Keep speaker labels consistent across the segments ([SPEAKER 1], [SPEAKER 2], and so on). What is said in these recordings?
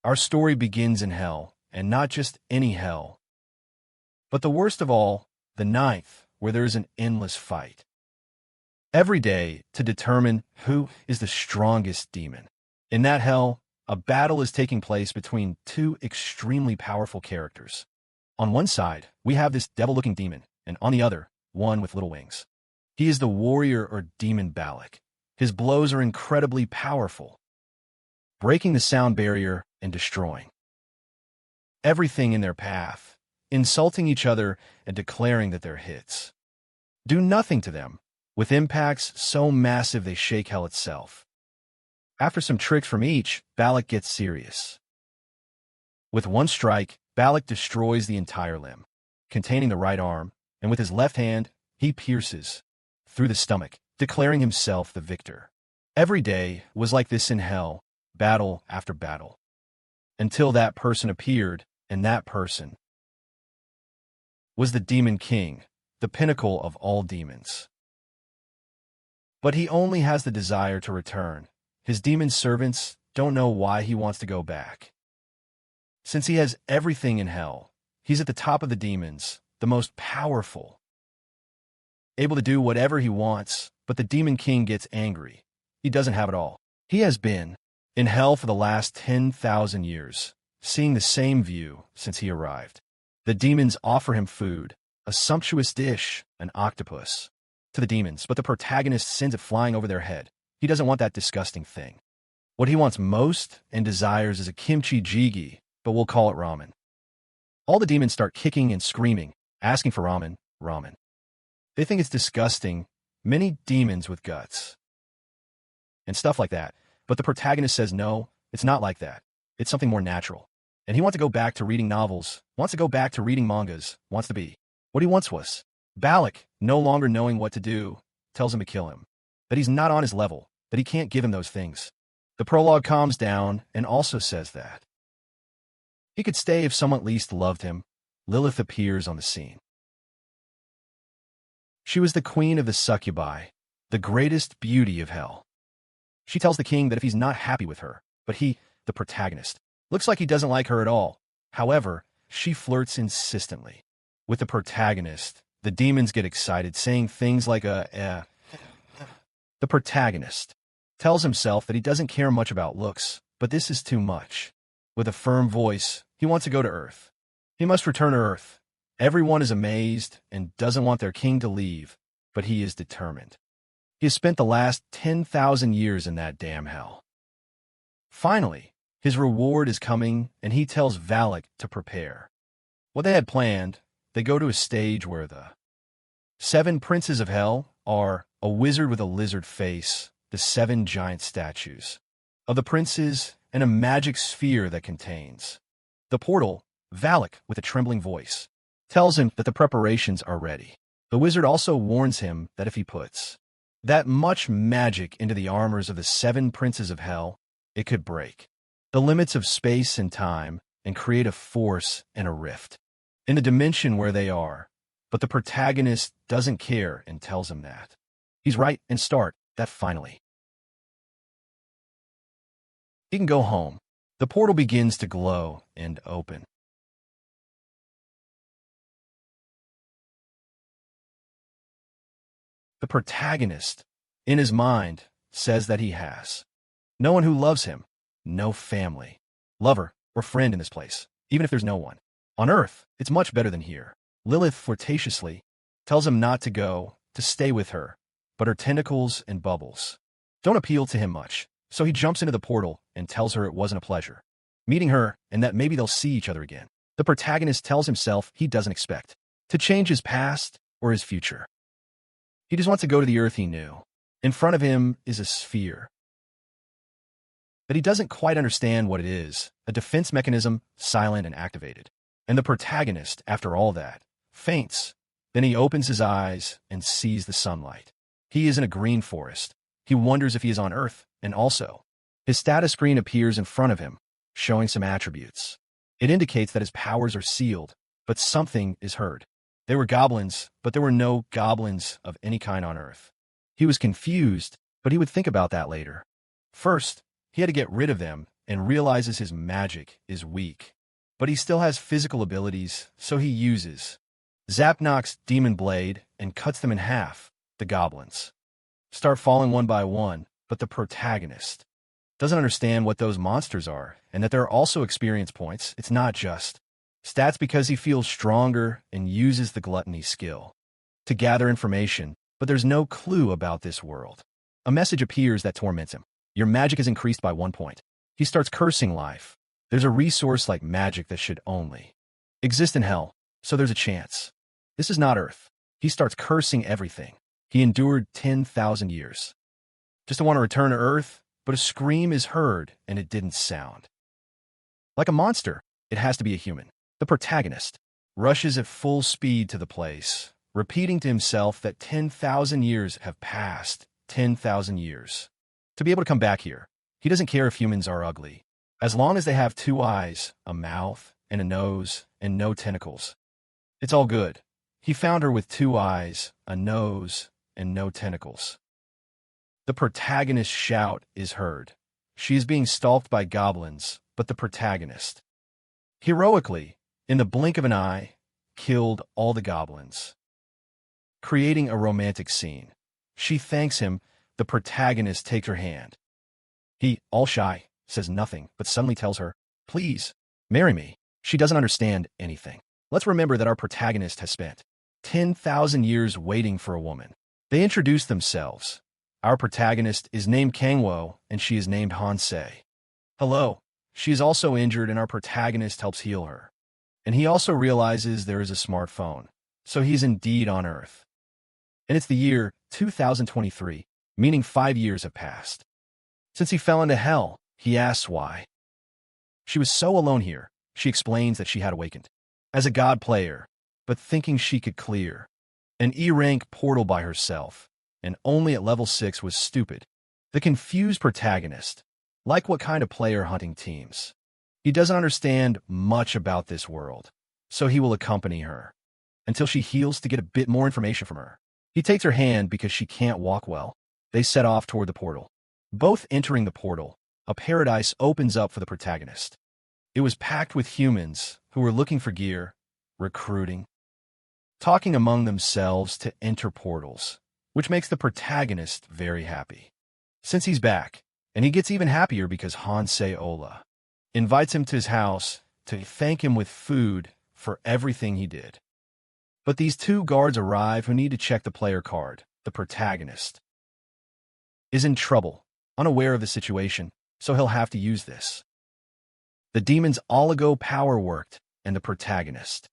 [SPEAKER 1] Our story begins in hell, and not just any hell, but the worst of all, the ninth, where there is an endless fight. Every day to determine who is the strongest demon. In that hell, a battle is taking place between two extremely powerful characters. On one side, we have this devil-looking demon, and on the other, one with little wings. He is the warrior or demon Balak. His blows are incredibly powerful, breaking the sound barrier and destroying everything in their path, insulting each other and declaring that their hits do nothing to them, with impacts so massive they shake hell itself. After some tricks from each, Balak gets serious. With one strike, Balak destroys the entire limb, containing the right arm, and with his left hand, he pierces through the stomach, declaring himself the victor. Every day was like this in hell, battle after battle, until that person appeared, and that person was the Demon King, the pinnacle of all demons. But he only has the desire to return. His demon servants don't know why he wants to go back. Since he has everything in hell, he's at the top of the demons, the most powerful, able to do whatever he wants, but the Demon King gets angry. He doesn't have it all. He has been in hell for the last 10,000 years, seeing the same view since he arrived. The demons offer him food, a sumptuous dish, an octopus, to the demons, but the protagonist sends it flying over their head. He doesn't want that disgusting thing. What he wants most and desires is a kimchi jjigae, but we'll call it ramen. All the demons start kicking and screaming, asking for ramen, ramen. They think it's disgusting, many demons with guts, and stuff like that. But the protagonist says no, it's not like that. It's something more natural. And he wants to go back to reading novels, wants to go back to reading mangas, wants to be what he once was. Balak, no longer knowing what to do, tells him to kill him, that he's not on his level, that he can't give him those things. The prologue calms down and also says that he could stay if someone at least loved him. Lilith appears on the scene. She was the queen of the succubi, the greatest beauty of hell. She tells the king that if he's not happy with her, but he, the protagonist, looks like he doesn't like her at all. However, she flirts insistently with the protagonist. The demons get excited, saying things like The protagonist tells himself that he doesn't care much about looks, but this is too much. With a firm voice, he wants to go to Earth. He must return to Earth. Everyone is amazed and doesn't want their king to leave, but he is determined. He has spent the last 10,000 years in that damn hell. Finally, his reward is coming, and he tells Balak to prepare. What they had planned, they go to a stage where the 7 princes of hell are a wizard with a lizard face, the 7 giant statues of the princes, and a magic sphere that contains the portal. Balak, with a trembling voice, tells him that the preparations are ready. The wizard also warns him that if he puts that much magic into the armors of the 7 princes of hell, it could break the limits of space and time and create a force and a rift in the dimension where they are. But the protagonist doesn't care and tells him that he's right and start that finally he can go home. The portal begins to glow and open. The protagonist, in his mind, says that he has no one who loves him, no family, lover, or friend in this place, even if there's no one. On Earth, it's much better than here. Lilith flirtatiously tells him not to go, to stay with her, but her tentacles and bubbles don't appeal to him much, so he jumps into the portal and tells her it wasn't a pleasure meeting her and that maybe they'll see each other again. The protagonist tells himself he doesn't expect to change his past or his future. He just wants to go to the Earth he knew. In front of him is a sphere that he doesn't quite understand what it is, a defense mechanism, silent and activated. And the protagonist, after all that, faints. Then he opens his eyes and sees the sunlight. He is in a green forest. He wonders if he is on Earth, and also, his status screen appears in front of him, showing some attributes. It indicates that his powers are sealed, but something is heard. They were goblins, but there were no goblins of any kind on Earth. He was confused, but he would think about that later. First, he had to get rid of them, and realizes his magic is weak. But he still has physical abilities, so he uses Zapnok's demon blade and cuts them in half. The goblins start falling one by one, but the protagonist doesn't understand what those monsters are and that there are also experience points. It's not just stats because he feels stronger and uses the gluttony skill to gather information, but there's no clue about this world. A message appears that torments him. Your magic is increased by 1 point. He starts cursing life. There's a resource like magic that should only exist in hell, so there's a chance. This is not Earth. He starts cursing everything. He endured 10,000 years just to want to return to Earth, but a scream is heard and it didn't sound like a monster. It has to be a human. The protagonist rushes at full speed to the place, repeating to himself that 10,000 years have passed. 10,000 years. To be able to come back here, he doesn't care if humans are ugly. As long as they have 2 eyes, a mouth, and a nose, and no tentacles. It's all good. He found her with 2 eyes, a nose, and no tentacles. The protagonist's shout is heard. She is being stalked by goblins, but the protagonist heroically, in the blink of an eye, killed all the goblins, creating a romantic scene. She thanks him. The protagonist takes her hand. He, all shy, says nothing, but suddenly tells her, "Please, marry me." She doesn't understand anything. Let's remember that our protagonist has spent 10,000 years waiting for a woman. They introduce themselves. Our protagonist is named Kangwo, and she is named Hansei. Hello. She is also injured, and our protagonist helps heal her. And he also realizes there is a smartphone, so he's indeed on Earth. And it's the year 2023, meaning 5 years have passed since he fell into hell. He asks why. She was so alone here. She explains that she had awakened as a god player, but thinking she could clear an E-rank portal by herself, and only at level 6 was stupid. The confused protagonist, like what kind of player hunting teams. He doesn't understand much about this world, so he will accompany her until she heals to get a bit more information from her. He takes her hand because she can't walk well. They set off toward the portal. Both entering the portal, a paradise opens up for the protagonist. It was packed with humans who were looking for gear, recruiting, talking among themselves to enter portals, which makes the protagonist very happy. Since he's back, and he gets even happier because Hansei Ola invites him to his house to thank him with food for everything he did. But these 2 guards arrive who need to check the player card. The protagonist is in trouble, unaware of the situation, so he'll have to use this. The demon's oligo power worked, and the protagonist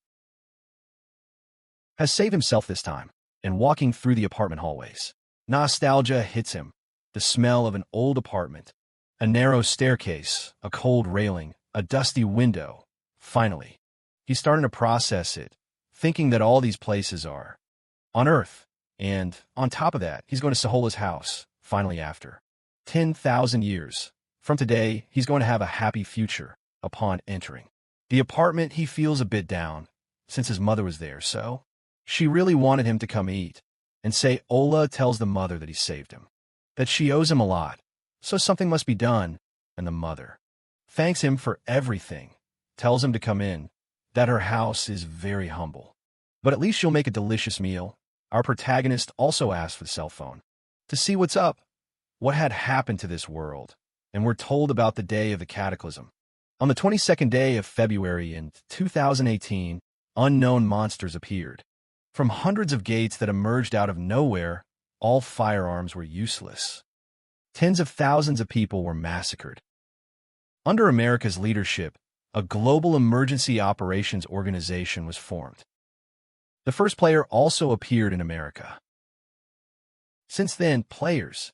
[SPEAKER 1] has saved himself this time, and walking through the apartment hallways. Nostalgia hits him. The smell of an old apartment, a narrow staircase, a cold railing, a dusty window. Finally, he's starting to process it, thinking that all these places are on Earth, and on top of that, he's going to Sahola's house, finally after 10,000 years. From today, he's going to have a happy future upon entering the apartment. He feels a bit down, since his mother was there, so she really wanted him to come eat, and say Ola tells the mother that he saved him, that she owes him a lot, so something must be done, and the mother thanks him for everything, tells him to come in, that her house is very humble, but at least she'll make a delicious meal. Our protagonist also asks for the cell phone to see what's up, what had happened to this world, and we're told about the day of the cataclysm. On the 22nd day of February in 2018, unknown monsters appeared. From hundreds of gates that emerged out of nowhere, all firearms were useless. Tens of thousands of people were massacred. Under America's leadership, a global emergency operations organization was formed. The first player also appeared in America. Since then, players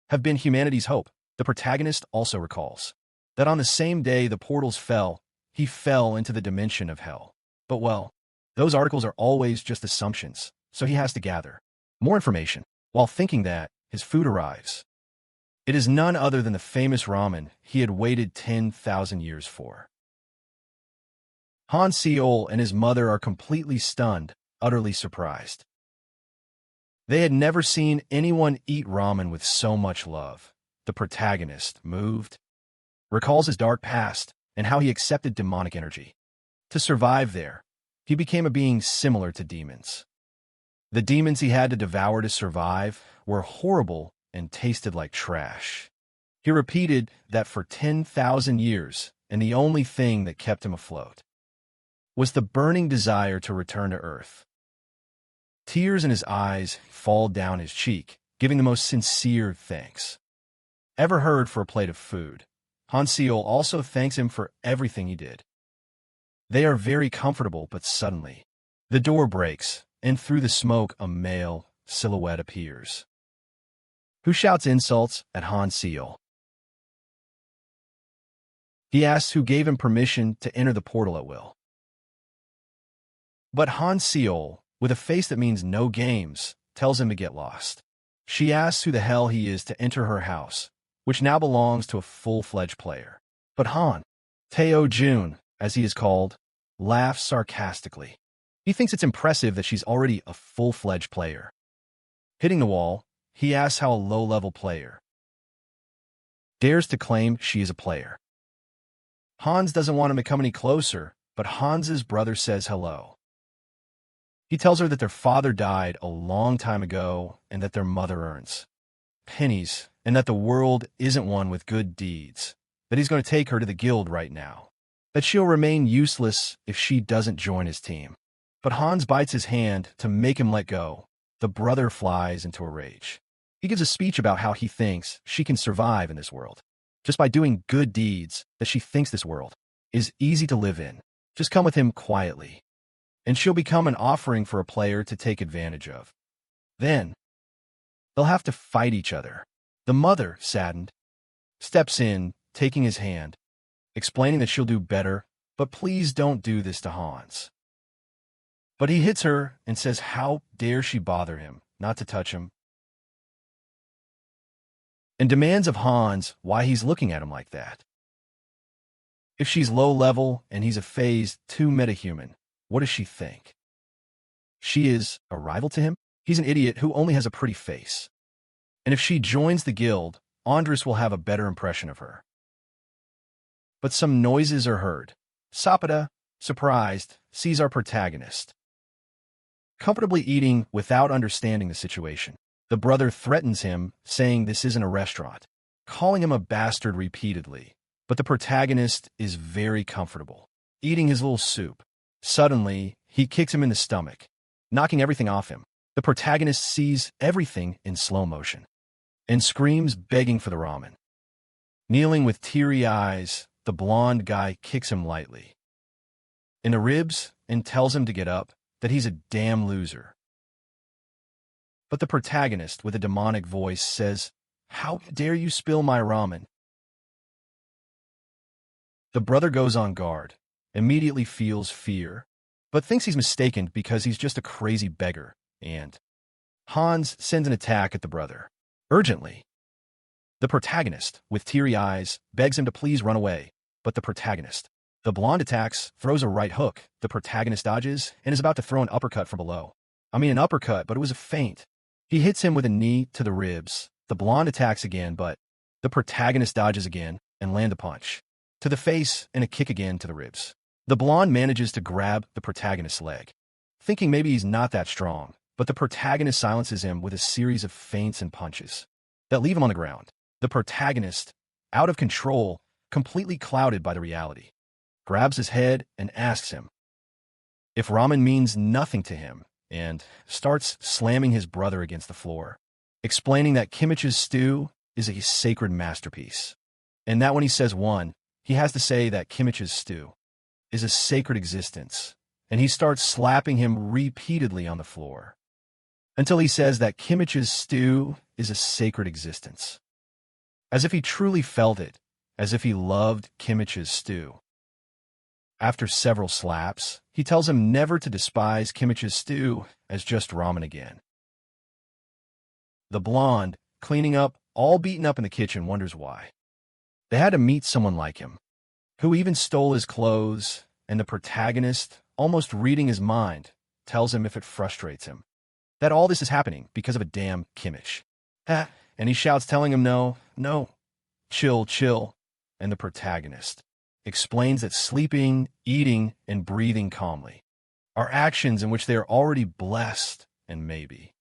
[SPEAKER 1] have been humanity's hope. The protagonist also recalls that on the same day the portals fell, he fell into the dimension of hell. But well, those articles are always just assumptions, so he has to gather more information. While thinking that, his food arrives. It is none other than the famous ramen he had waited 10,000 years for. Han Seol and his mother are completely stunned, utterly surprised. They had never seen anyone eat ramen with so much love. The protagonist, moved recalls his dark past and how he accepted demonic energy. To survive there, he became a being similar to demons. The demons he had to devour to survive were horrible and tasted like trash. He repeated that for 10,000 years, and the only thing that kept him afloat was the burning desire to return to Earth. Tears in his eyes fall down his cheek, giving the most sincere thanks ever heard for a plate of food. Han Seol also thanks him for everything he did. They are very comfortable, but suddenly, the door breaks, and through the smoke a male silhouette appears, who shouts insults at Han Seol. He asks who gave him permission to enter the portal at will. But Han Seol, with a face that means no games, tells him to get lost. She asks who the hell he is to enter her house, which now belongs to a full-fledged player. But Han, Tae Jun, as he is called, laughs sarcastically. He thinks it's impressive that she's already a full-fledged player. Hitting the wall, he asks how a low-level player dares to claim she is a player. Hans doesn't want him to come any closer, but Hans's brother says hello. He tells her that their father died a long time ago and that their mother earns pennies and that the world isn't one with good deeds, that he's going to take her to the guild right now, that she'll remain useless if she doesn't join his team. But Hans bites his hand to make him let go. The brother flies into a rage. He gives a speech about how he thinks she can survive in this world just by doing good deeds, that she thinks this world is easy to live in. Just come with him quietly, and she'll become an offering for a player to take advantage of. Then, they'll have to fight each other. The mother, saddened, steps in, taking his hand, explaining that she'll do better, but please don't do this to Hans. But he hits her and says how dare she bother him, not to touch him, and demands of Hans why he's looking at him like that. If she's low level and he's a phase 2 metahuman, what does she think? She is a rival to him? He's an idiot who only has a pretty face. And if she joins the guild, Andres will have a better impression of her. But some noises are heard. Sappada, surprised, sees our protagonist comfortably eating without understanding the situation. The brother threatens him, saying this isn't a restaurant, calling him a bastard repeatedly. But the protagonist is very comfortable, eating his little soup. Suddenly, he kicks him in the stomach, knocking everything off him. The protagonist sees everything in slow motion and screams, begging for the ramen. Kneeling with teary eyes, the blonde guy kicks him lightly in the ribs and tells him to get up, that he's a damn loser. But the protagonist, with a demonic voice, says, "How dare you spill my ramen?" The brother goes on guard, immediately feels fear, but thinks he's mistaken because he's just a crazy beggar, and Hans sends an attack at the brother. Urgently, the protagonist, with teary eyes, begs him to please run away, but the protagonist, the blonde, attacks, throws a right hook. The protagonist dodges and is about to throw an uppercut from below. An uppercut, but it was a feint. He hits him with a knee to the ribs. The blonde attacks again, but the protagonist dodges again and lands a punch to the face and a kick again to the ribs. The blonde manages to grab the protagonist's leg, thinking maybe he's not that strong, but the protagonist silences him with a series of feints and punches that leave him on the ground. The protagonist, out of control, completely clouded by the reality, grabs his head and asks him if ramen means nothing to him, and starts slamming his brother against the floor, explaining that Kimmich's stew is a sacred masterpiece, and that when he says one, he has to say that Kimmich's stew is a sacred existence, and he starts slapping him repeatedly on the floor until he says that Kimmich's stew is a sacred existence, as if he truly felt it, as if he loved Kimmich's stew. After several slaps, he tells him never to despise Kimmich's stew as just ramen again. The blonde, cleaning up, all beaten up in the kitchen, wonders why. They had to meet someone like him, who even stole his clothes, and the protagonist, almost reading his mind, tells him if it frustrates him, that all this is happening because of a damn Kimmich. And he shouts, telling him no, chill. and the protagonist, explains that sleeping, eating, and breathing calmly are actions in which they are already blessed, and maybe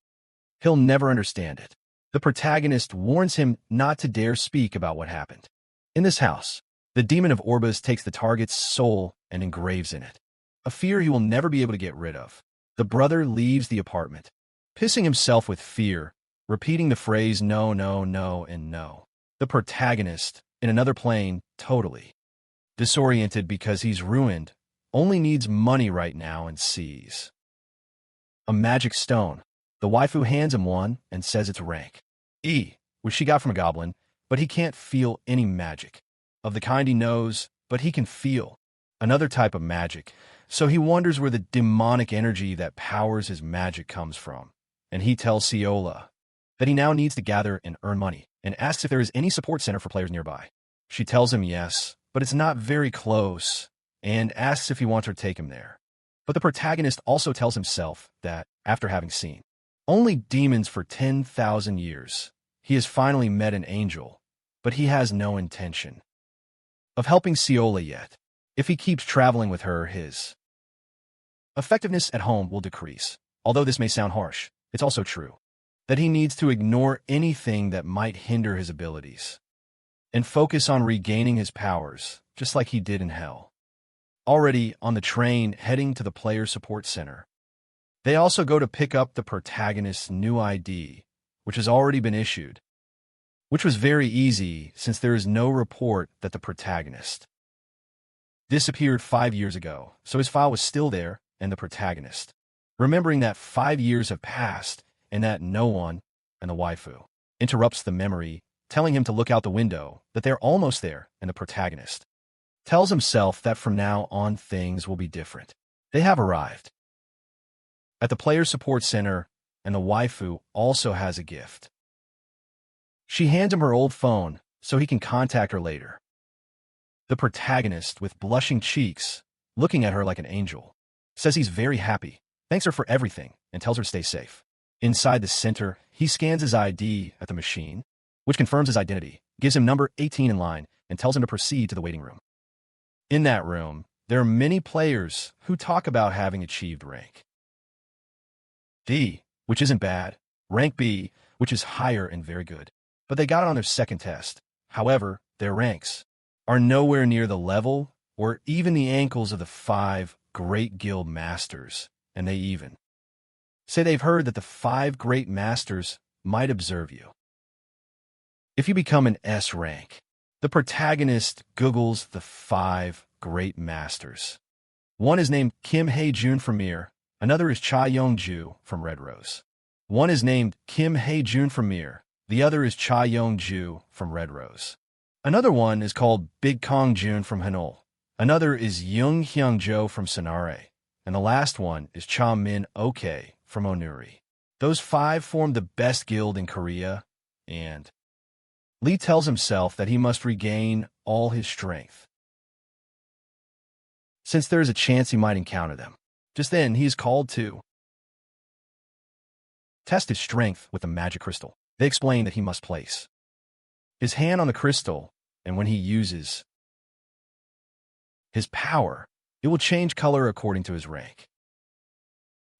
[SPEAKER 1] he'll never understand it. The protagonist warns him not to dare speak about what happened. In this house, the demon of Orbis takes the target's soul and engraves in it, a fear he will never be able to get rid of. The brother leaves the apartment, pissing himself with fear, repeating the phrase no, no, no, and no. The protagonist, in another plane, totally disoriented because he's ruined, only needs money right now and sees a magic stone. The waifu hands him one and says it's rank E, which she got from a goblin, but he can't feel any magic. Of the kind he knows, but he can feel another type of magic, so he wonders where the demonic energy that powers his magic comes from. And he tells Ciola that he now needs to gather and earn money, and asks if there is any support center for players nearby. She tells him yes, but it's not very close, and asks if he wants her to take him there. But the protagonist also tells himself that, after having seen only demons for 10,000 years, he has finally met an angel, but he has no intention of helping Ciola yet. If he keeps traveling with her, his effectiveness at home will decrease. Although this may sound harsh, it's also true that he needs to ignore anything that might hinder his abilities and focus on regaining his powers, just like he did in Hell. Already on the train heading to the player support center, they also go to pick up the protagonist's new ID, which has already been issued, which was very easy since there is no report that the protagonist disappeared 5 years ago, so his file was still there, and the protagonist, remembering that 5 years have passed and that no one, and the waifu, interrupts the memory, telling him to look out the window, that they're almost there, and the protagonist tells himself that from now on things will be different. They have arrived at the player support center, and the waifu also has a gift. She hands him her old phone so he can contact her later. The protagonist, with blushing cheeks, looking at her like an angel, says he's very happy, thanks her for everything, and tells her to stay safe. Inside the center, he scans his ID at the machine, which confirms his identity, gives him number 18 in line, and tells him to proceed to the waiting room. In that room, there are many players who talk about having achieved rank D, which isn't bad, rank B, which is higher and very good, but they got it on their second test. However, their ranks are nowhere near the level or even the ankles of the 5 great guild masters, and they even say they've heard that the 5 great masters might observe you if you become an S rank. The protagonist googles the 5 great masters. One is named Kim Hae-jun from Mir, another is Cha Young-ju from Red Rose. One is named Kim Hae-jun from Mir, the other is Cha Young-ju from Red Rose. Another one is called Big Kong-jun from Hanul. Another is Young Hyung-jo from Sonare. And the last one is Cha Min-ok from Onuri. Those 5 form the best guild in Korea, and Lee tells himself that he must regain all his strength, since there is a chance he might encounter them. Just then, he is called to test his strength with the magic crystal. They explain that he must place his hand on the crystal, and when he uses his power, it will change color according to his rank.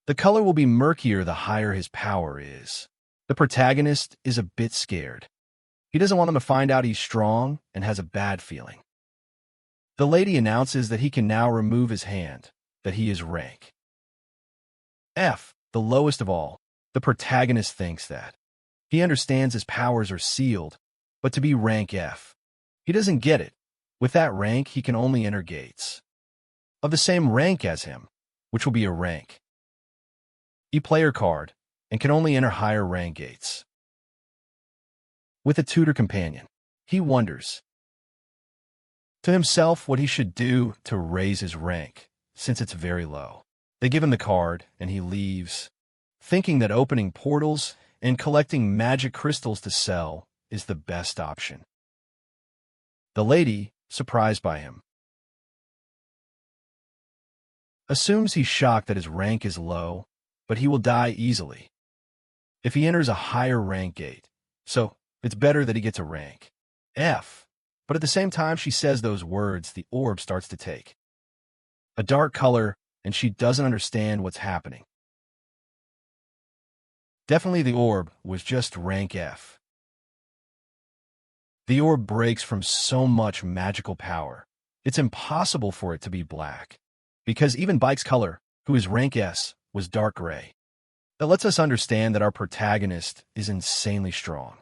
[SPEAKER 1] The color will be murkier the higher his power is. The protagonist is a bit scared. He doesn't want them to find out he's strong and has a bad feeling. The lady announces that he can now remove his hand, that he is rank F, the lowest of all. The protagonist thinks that he understands his powers are sealed, but to be rank F, he doesn't get it. With that rank, he can only enter gates of the same rank as him, which will be a rank E player card, and can only enter higher rank gates with a tutor companion. He wonders to himself what he should do to raise his rank, since it's very low. They give him the card, and he leaves, thinking that opening portals and collecting magic crystals to sell is the best option. The lady, surprised by him, assumes he's shocked that his rank is low, but he will die easily if he enters a higher rank gate, so it's better that he gets a rank F But at the same time she says those words, the orb starts to take a dark color, and she doesn't understand what's happening. Definitely the orb was just rank F. The orb breaks from so much magical power. It's impossible for it to be black, because even Bike's color, who is rank S, was dark gray. That lets us understand that our protagonist is insanely strong.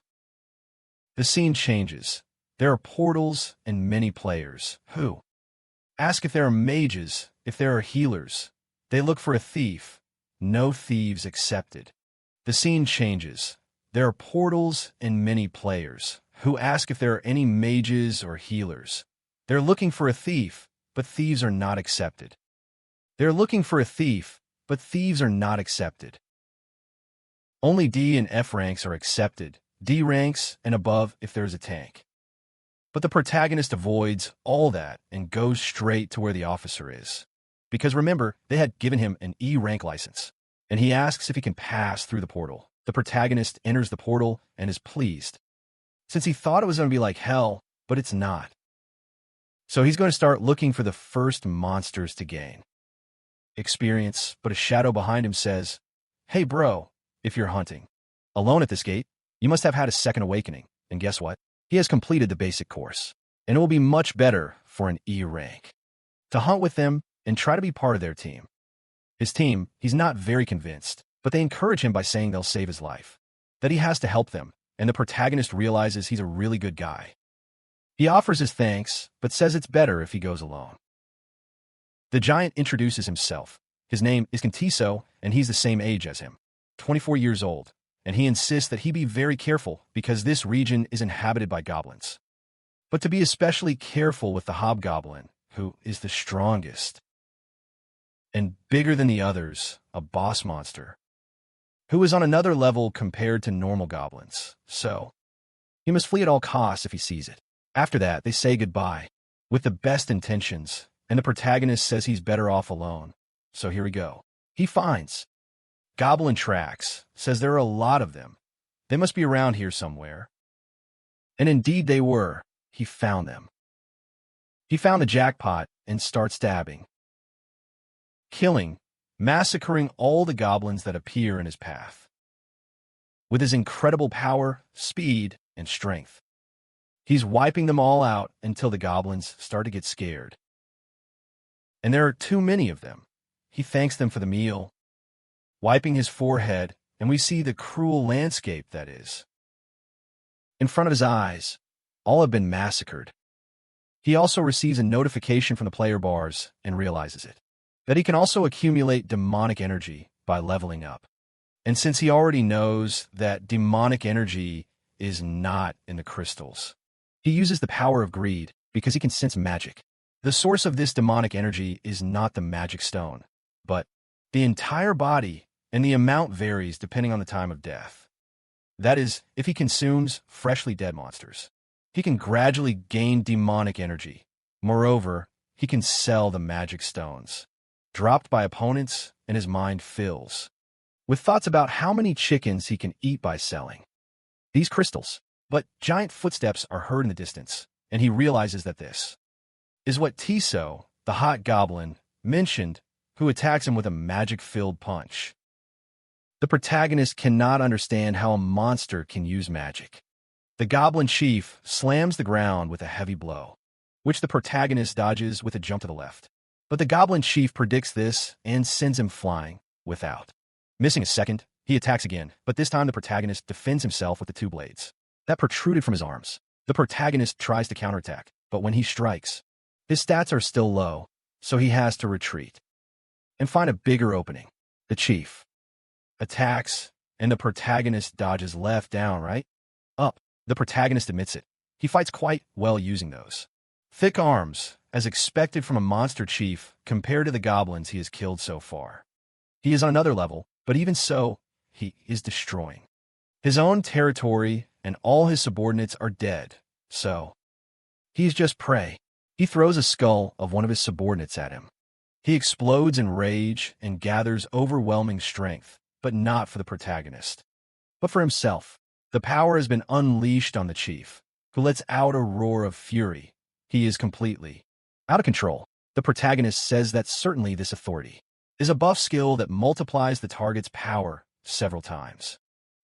[SPEAKER 1] The scene changes. There are portals and many players who ask if there are mages, if there are healers. They look for a thief. No thieves accepted. The scene changes. There are portals and many players who ask if there are any mages or healers. They're looking for a thief, but thieves are not accepted. They're looking for a thief, but thieves are not accepted. Only D and F ranks are accepted, D ranks and above if there's a tank. But the protagonist avoids all that and goes straight to where the officer is. Because remember, they had given him an E rank license, and he asks if he can pass through the portal. The protagonist enters the portal and is pleased, since he thought it was going to be like hell, but it's not. So he's going to start looking for the first monsters to gain experience, but a shadow behind him says, "Hey bro, if you're hunting alone at this gate, you must have had a second awakening, and guess what? He has completed the basic course, and it will be much better for an E rank to hunt with them and try to be part of their team." His team, he's not very convinced, but they encourage him by saying they'll save his life, that he has to help them, and the protagonist realizes he's a really good guy. He offers his thanks, but says it's better if he goes alone. The giant introduces himself. His name is Contiso, and he's the same age as him, 24 years old, and he insists that he be very careful because this region is inhabited by goblins. But to be especially careful with the hobgoblin, who is the strongest and bigger than the others, a boss monster, who is on another level compared to normal goblins, so he must flee at all costs if he sees it. After that, they say goodbye, with the best intentions, and the protagonist says he's better off alone. So here we go. He finds goblin tracks, says there are a lot of them. They must be around here somewhere. And indeed they were. He found them. He found the jackpot and starts stabbing, killing, massacring all the goblins that appear in his path. With his incredible power, speed, and strength, he's wiping them all out until the goblins start to get scared. And there are too many of them. He thanks them for the meal, wiping his forehead, and we see the cruel landscape that is. In front of his eyes, all have been massacred. He also receives a notification from the player bars and realizes it, that he can also accumulate demonic energy by leveling up. And since he already knows that demonic energy is not in the crystals, he uses the power of greed because he can sense magic. The source of this demonic energy is not the magic stone, but the entire body, and the amount varies depending on the time of death. That is, if he consumes freshly dead monsters, he can gradually gain demonic energy. Moreover, he can sell the magic stones dropped by opponents, and his mind fills with thoughts about how many chickens he can eat by selling these crystals. But giant footsteps are heard in the distance, and he realizes that this is what Tiso, the hot goblin, mentioned, who attacks him with a magic-filled punch. The protagonist cannot understand how a monster can use magic. The goblin chief slams the ground with a heavy blow, which the protagonist dodges with a jump to the left. But the goblin chief predicts this and sends him flying without missing a second. He attacks again, but this time the protagonist defends himself with the two blades that protruded from his arms. The protagonist tries to counterattack, but when he strikes, his stats are still low, so he has to retreat and find a bigger opening. The chief attacks, and the protagonist dodges left, down, right, up. The protagonist admits it. He fights quite well using those thick arms, as expected from a monster chief compared to the goblins he has killed so far. He is on another level, but even so, he is destroying his own territory, and all his subordinates are dead, so he's just prey. He throws a skull of one of his subordinates at him. He explodes in rage and gathers overwhelming strength, but not for the protagonist, but for himself. The power has been unleashed on the chief, who lets out a roar of fury. He is completely out of control. The protagonist says that certainly this authority is a buff skill that multiplies the target's power several times.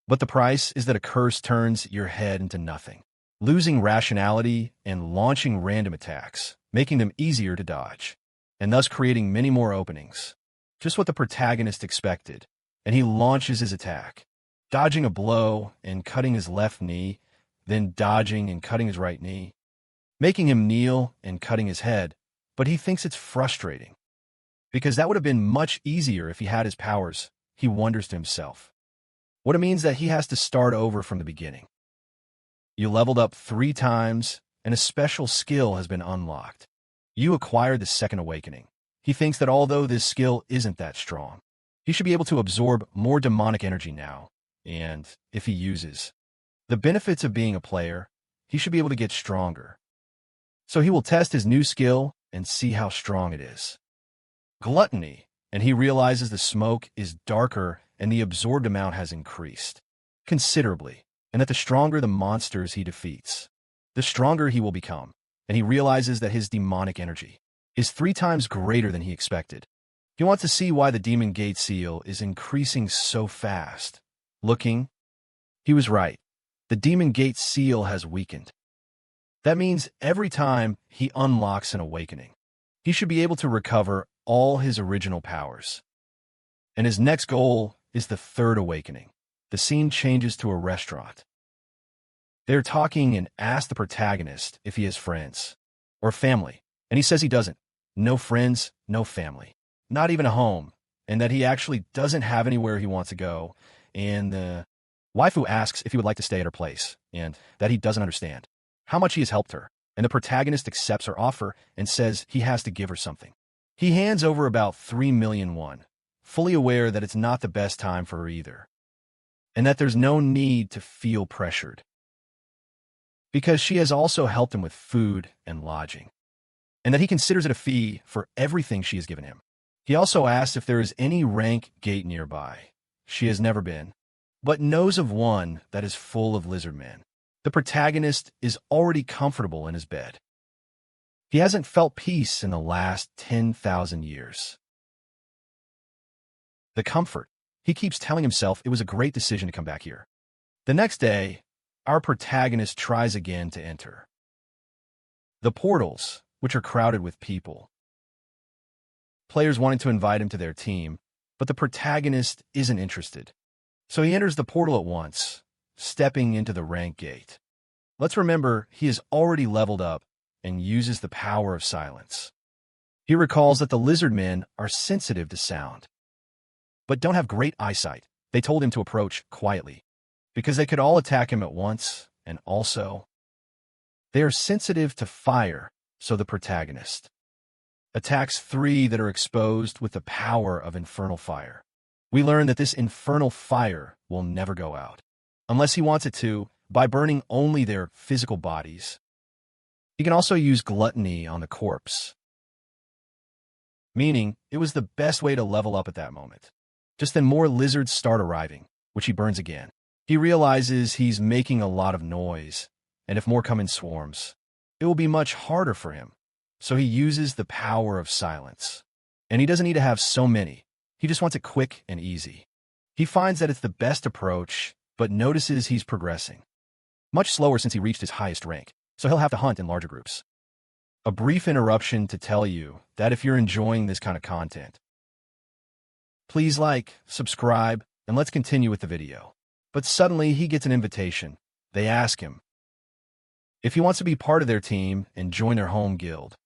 [SPEAKER 1] But the price is that a curse turns your head into nothing, losing rationality and launching random attacks, making them easier to dodge, and thus creating many more openings. Just what the protagonist expected, and he launches his attack, dodging a blow and cutting his left knee, then dodging and cutting his right knee, making him kneel and cutting his head. But he thinks it's frustrating, because that would have been much easier if he had his powers. He wonders to himself what it means that he has to start over from the beginning. You leveled up 3 times, and a special skill has been unlocked. You acquired the second awakening. He thinks that although this skill isn't that strong, he should be able to absorb more demonic energy now, and if he uses the benefits of being a player, he should be able to get stronger. So he will test his new skill and see how strong it is. Gluttony, and he realizes the smoke is darker and the absorbed amount has increased considerably, and that the stronger the monsters he defeats, the stronger he will become, and he realizes that his demonic energy is 3 times greater than he expected. He wants to see why the Demon Gate seal is increasing so fast. Looking, he was right. The Demon Gate seal has weakened. That means every time he unlocks an awakening, he should be able to recover all his original powers. And his next goal is the 3rd awakening. The scene changes to a restaurant. They're talking and ask the protagonist if he has friends or family, and he says he doesn't. No friends, no family, not even a home, and that he actually doesn't have anywhere he wants to go. And the waifu asks if he would like to stay at her place, and that he doesn't understand how much he has helped her. And the protagonist accepts her offer and says he has to give her something. He hands over about 3 million won, fully aware that it's not the best time for her either, and that there's no need to feel pressured, because she has also helped him with food and lodging, and that he considers it a fee for everything she has given him. He also asks if there is any rank gate nearby. She has never been, but knows of one that is full of lizard men. The protagonist is already comfortable in his bed. He hasn't felt peace in the last 10,000 years. The comfort. He keeps telling himself it was a great decision to come back here. The next day, our protagonist tries again to enter the portals, which are crowded with people. Players wanting to invite him to their team, but the protagonist isn't interested. So he enters the portal at once, stepping into the rank gate. Let's remember, he has already leveled up and uses the power of silence. He recalls that the lizard men are sensitive to sound, but don't have great eyesight. They told him to approach quietly, because they could all attack him at once, and also, they are sensitive to fire, so the protagonist attacks 3 that are exposed with the power of infernal fire. We learn that this infernal fire will never go out, unless he wants it to, by burning only their physical bodies. He can also use gluttony on the corpse, meaning it was the best way to level up at that moment. Just then more lizards start arriving, which he burns again. He realizes he's making a lot of noise, and if more come in swarms, it will be much harder for him. So he uses the power of silence. And he doesn't need to have so many. He just wants it quick and easy. He finds that it's the best approach, but notices he's progressing much slower since he reached his highest rank, so he'll have to hunt in larger groups. A brief interruption to tell you that if you're enjoying this kind of content, please like, subscribe, and let's continue with the video. But suddenly he gets an invitation. They ask him if he wants to be part of their team and join their home guild,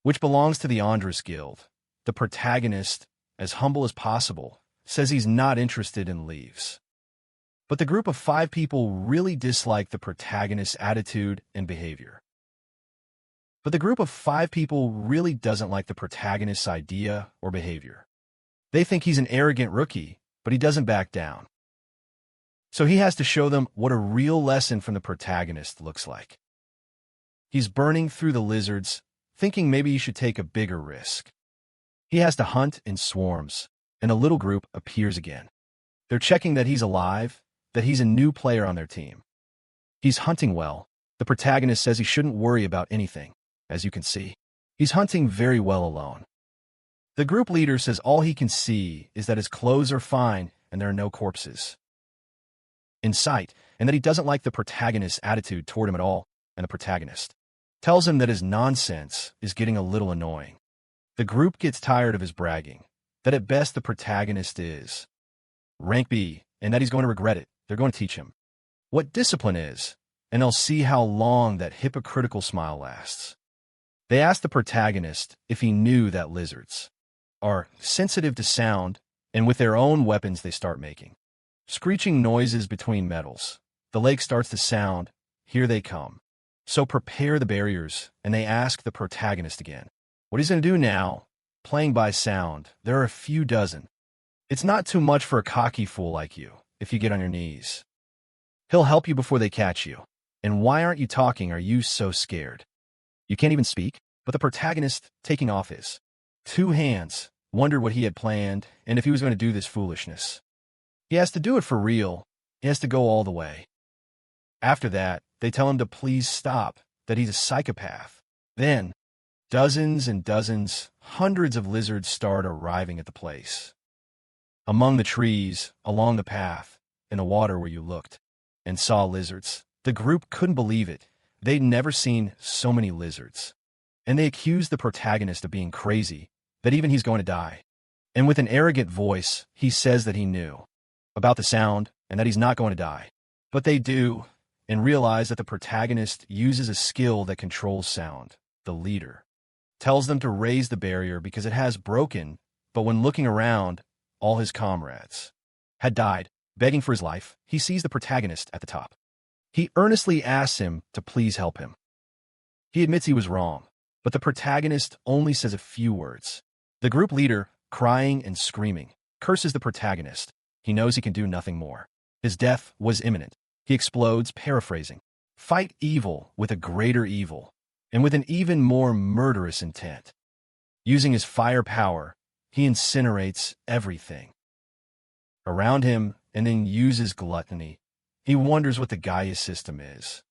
[SPEAKER 1] which belongs to the Andres Guild. The protagonist, as humble as possible, says he's not interested and leaves. But the group of 5 people really dislike the protagonist's attitude and behavior. But the group of 5 people really doesn't like the protagonist's idea or behavior. They think he's an arrogant rookie, but he doesn't back down. So he has to show them what a real lesson from the protagonist looks like. He's burning through the lizards, thinking maybe he should take a bigger risk. He has to hunt in swarms, and a little group appears again. They're checking that he's alive, that he's a new player on their team. He's hunting well. The protagonist says he shouldn't worry about anything. As you can see, he's hunting very well alone. The group leader says all he can see is that his clothes are fine and there are no corpses in sight, and that he doesn't like the protagonist's attitude toward him at all, and the protagonist tells him that his nonsense is getting a little annoying. The group gets tired of his bragging, that at best the protagonist is rank B, and that he's going to regret it. They're going to teach him what discipline is, and they'll see how long that hypocritical smile lasts. They ask the protagonist if he knew that lizards are sensitive to sound, and with their own weapons they start making screeching noises between metals. The lake starts to sound. Here they come. So prepare the barriers, and they ask the protagonist again what he's going to do now. Playing by sound, there are a few dozen. It's not too much for a cocky fool like you if you get on your knees. He'll help you before they catch you. And why aren't you talking? Are you so scared? You can't even speak? But the protagonist, taking off his two hands, wondered what he had planned and if he was going to do this foolishness. He has to do it for real. He has to go all the way. After that, they tell him to please stop, that he's a psychopath. Then, dozens and dozens, hundreds of lizards start arriving at the place. Among the trees, along the path, in the water where you looked and saw lizards. The group couldn't believe it. They'd never seen so many lizards. And they accused the protagonist of being crazy, that even he's going to die. And with an arrogant voice, he says that he knew about the sound and that he's not going to die. But they do, and realize that the protagonist uses a skill that controls sound. The leader tells them to raise the barrier because it has broken, but when looking around, all his comrades had died. Begging for his life, he sees the protagonist at the top. He earnestly asks him to please help him. He admits he was wrong, but the protagonist only says a few words. The group leader, crying and screaming, curses the protagonist. He knows he can do nothing more. His death was imminent. He explodes, paraphrasing, "Fight evil with a greater evil, and with an even more murderous intent." Using his fire power, he incinerates everything around him and then uses gluttony. He wonders what the Gaia system is.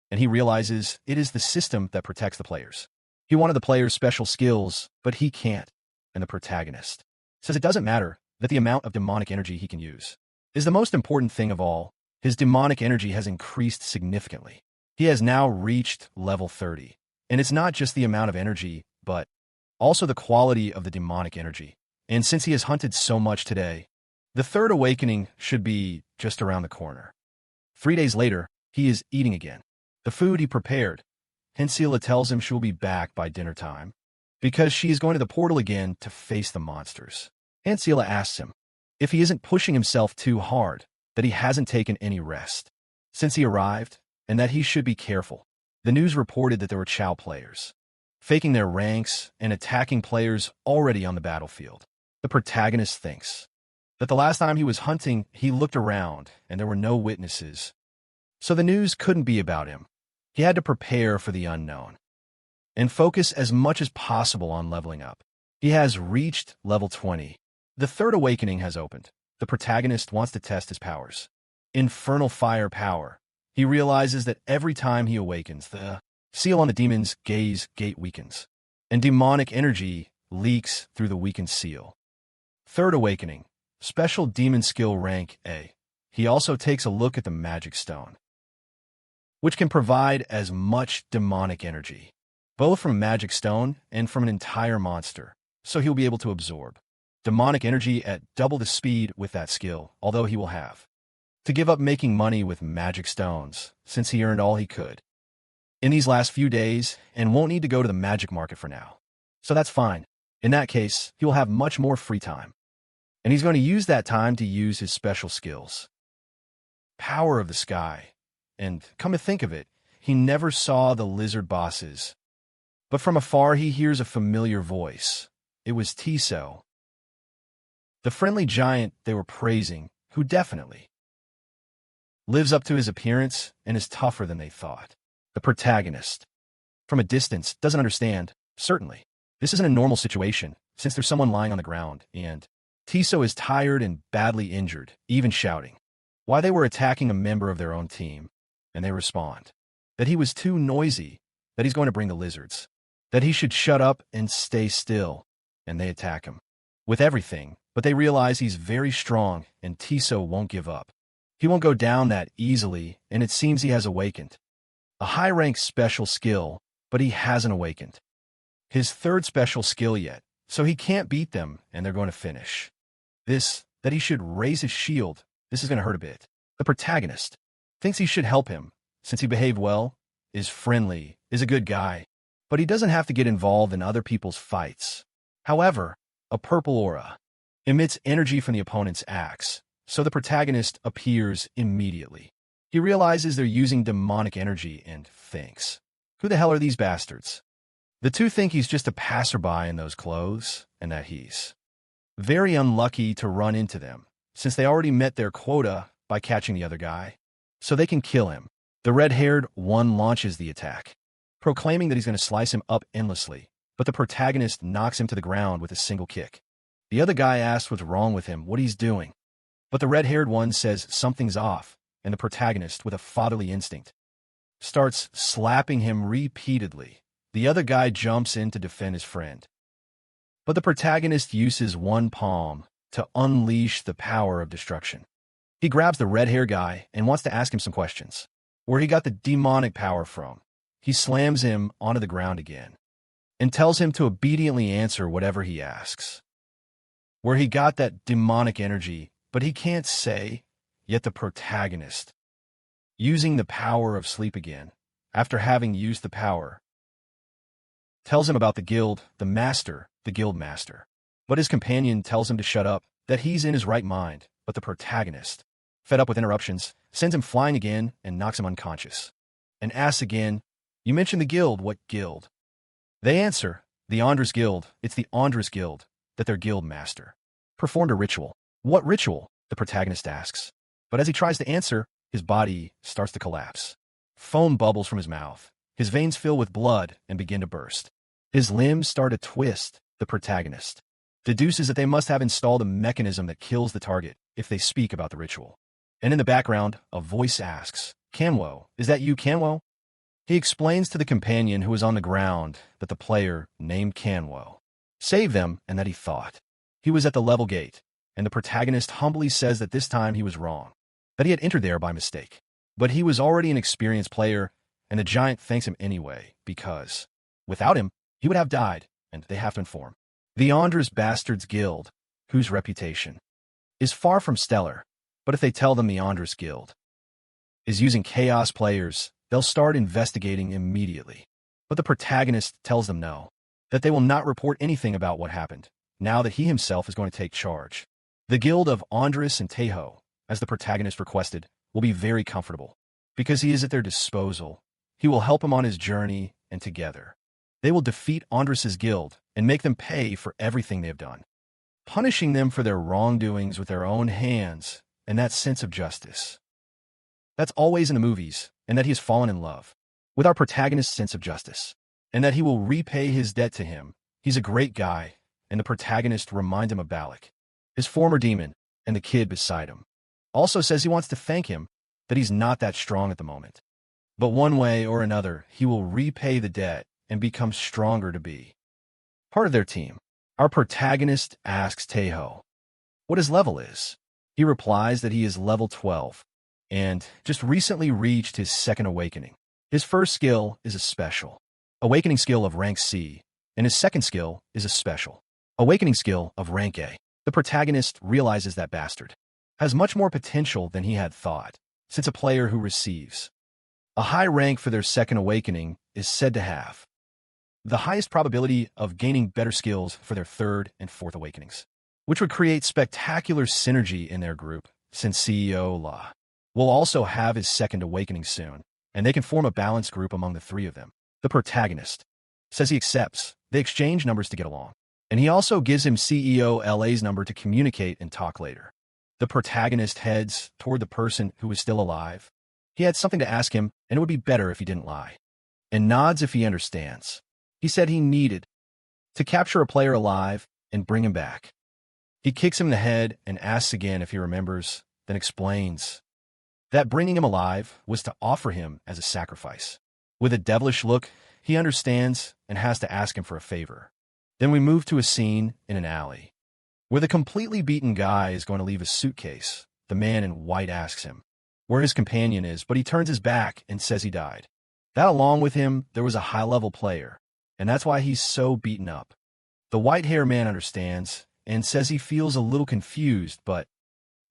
[SPEAKER 1] And he realizes it is the system that protects the players. He wanted the players' special skills, but he can't. And the protagonist says it doesn't matter, that the amount of demonic energy he can use is the most important thing of all. His demonic energy has increased significantly. He has now reached level 30. And it's not just the amount of energy, but also the quality of the demonic energy. And since he has hunted so much today, the third awakening should be just around the corner. 3 days later, he is eating again. The food he prepared. Hensila tells him she will be back by dinner time because she is going to the portal again to face the monsters. Hensila asks him if he isn't pushing himself too hard, that he hasn't taken any rest since he arrived, and that he should be careful. The news reported that there were Chow players faking their ranks and attacking players already on the battlefield. The protagonist thinks that the last time he was hunting, he looked around and there were no witnesses. So the news couldn't be about him. He had to prepare for the unknown and focus as much as possible on leveling up. He has reached level 20. The third awakening has opened. The protagonist wants to test his powers. Infernal fire power. He realizes that every time he awakens, the seal on the demon's gaze gate weakens, and demonic energy leaks through the weakened seal. Third awakening. Special demon skill rank A. He also takes a look at the magic stone, which can provide as much demonic energy, both from a magic stone and from an entire monster, so he'll be able to absorb demonic energy at double the speed with that skill, although he will have to give up making money with magic stones, since he earned all he could in these last few days and won't need to go to the magic market for now. So that's fine. In that case, he will have much more free time, and he's going to use that time to use his special skills. Power of the sky. And come to think of it, he never saw the lizard bosses. But from afar he hears a familiar voice. It was Tiso, the friendly giant they were praising, who definitely lives up to his appearance and is tougher than they thought. The protagonist, from a distance, doesn't understand. Certainly, this isn't a normal situation, since there's someone lying on the ground, and Tiso is tired and badly injured, even shouting why they were attacking a member of their own team. and they respond. That he was too noisy, that he's going to bring the lizards. That he should shut up and stay still, and they attack him. With everything, but they realize he's very strong, and Tiso won't give up. He won't go down that easily, and it seems he has awakened. A high-rank special skill, but he hasn't awakened. His third special skill yet, so he can't beat them, and they're going to finish. That he should raise his shield, this is going to hurt a bit. The protagonist thinks he should help him, since he behaved well, is friendly, is a good guy, but he doesn't have to get involved in other people's fights. However, a purple aura emits energy from the opponent's axe, so the protagonist appears immediately. He realizes they're using demonic energy and thinks, who the hell are these bastards? The two think he's just a passerby in those clothes, and that he's very unlucky to run into them, since they already met their quota by catching the other guy, so they can kill him. The red-haired one launches the attack, proclaiming that he's going to slice him up endlessly, but the protagonist knocks him to the ground with a single kick. The other guy asks what's wrong with him, what he's doing, but the red-haired one says something's off, and the protagonist, with a fatherly instinct, starts slapping him repeatedly. The other guy jumps in to defend his friend, but the protagonist uses one palm to unleash the power of destruction. He grabs the red-haired guy and wants to ask him some questions, where he got the demonic power from. He slams him onto the ground again and tells him to obediently answer whatever he asks, where he got that demonic energy, but he can't say. Yet the protagonist, using the power of sleep again, after having used the power, tells him about the guild, the master, the guild master. But his companion tells him to shut up, that he's in his right mind, but the protagonist, fed up with interruptions, sends him flying again and knocks him unconscious, and asks again, you mentioned the guild, what guild? They answer, the Andres Guild, it's the Andres Guild, that their guild master performed a ritual. What ritual? The protagonist asks. But as he tries to answer, his body starts to collapse. Foam bubbles from his mouth. His veins fill with blood and begin to burst. His limbs start to twist. The protagonist deduces that they must have installed a mechanism that kills the target if they speak about the ritual. And in the background, a voice asks, Kanwo, is that you, Kanwo? He explains to the companion who is on the ground that the player, named Kanwo, saved them and that he thought he was at the level gate, and the protagonist humbly says that this time he was wrong, that he had entered there by mistake. But he was already an experienced player, and the giant thanks him anyway, because without him, he would have died, and they have to inform the Andres Bastards Guild, whose reputation is far from stellar. But if they tell them the Andres Guild is using chaos players, they'll start investigating immediately. But the protagonist tells them no, that they will not report anything about what happened, now that he himself is going to take charge. The guild of Andres and Tejo, as the protagonist requested, will be very comfortable, because he is at their disposal. He will help him on his journey, and together they will defeat Andres' guild and make them pay for everything they have done, punishing them for their wrongdoings with their own hands, and that sense of justice. That's always in the movies, and that he has fallen in love with our protagonist's sense of justice, and that he will repay his debt to him. He's a great guy, and the protagonist reminds him of Balak, his former demon, and the kid beside him. Also says he wants to thank him, that he's not that strong at the moment. But one way or another, he will repay the debt and become stronger to be part of their team. Our protagonist asks Tejo what his level is. He replies that he is level 12 and just recently reached his second awakening. His first skill is a special awakening skill of rank C, and his second skill is a special awakening skill of rank A. The protagonist realizes that bastard has much more potential than he had thought, since a player who receives a high rank for their second awakening is said to have the highest probability of gaining better skills for their third and fourth awakenings, which would create spectacular synergy in their group, since CEO La will also have his second awakening soon, and they can form a balanced group among the three of them. The protagonist says he accepts. They exchange numbers to get along, and he also gives him CEO LA's number to communicate and talk later. The protagonist heads toward the person who is still alive. He had something to ask him, and it would be better if he didn't lie, and nods if he understands. He said he needed to capture a player alive and bring him back. He kicks him in the head and asks again if he remembers, then explains that bringing him alive was to offer him as a sacrifice. With a devilish look, he understands and has to ask him for a favor. Then we move to a scene in an alley, where the completely beaten guy is going to leave a suitcase. The man in white asks him where his companion is, but he turns his back and says he died. That along with him, there was a high-level player, and that's why he's so beaten up. The white-haired man understands and says he feels a little confused, but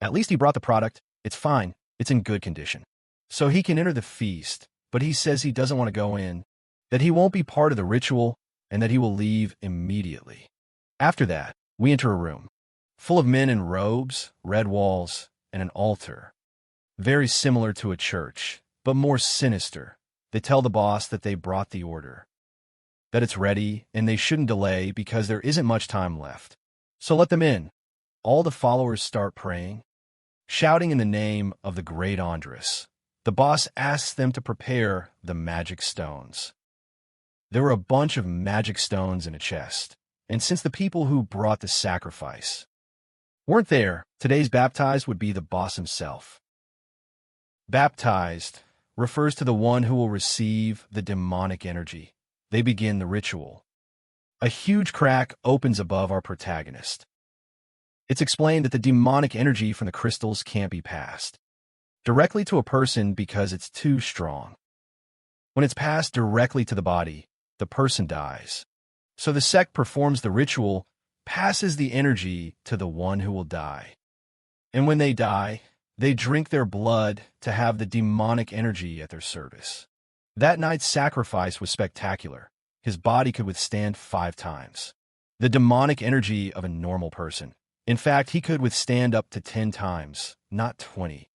[SPEAKER 1] at least he brought the product. It's fine. It's in good condition. So he can enter the feast, but he says he doesn't want to go in, that he won't be part of the ritual, and that he will leave immediately. After that, we enter a room full of men in robes, red walls, and an altar. Very similar to a church, but more sinister. They tell the boss that they brought the order, that it's ready, and they shouldn't delay because there isn't much time left. So let them in. All the followers start praying, shouting in the name of the great Andres. The boss asks them to prepare the magic stones. There were a bunch of magic stones in a chest, and since the people who brought the sacrifice weren't there, today's baptized would be the boss himself. Baptized refers to the one who will receive the demonic energy. They begin the ritual. A huge crack opens above our protagonist. It's explained that the demonic energy from the crystals can't be passed directly to a person because it's too strong. When it's passed directly to the body, the person dies. So the sect performs the ritual, passes the energy to the one who will die. And when they die, they drink their blood to have the demonic energy at their service. That night's sacrifice was spectacular. His body could withstand 5 times the demonic energy of a normal person. In fact, he could withstand up to 10 times, not 20.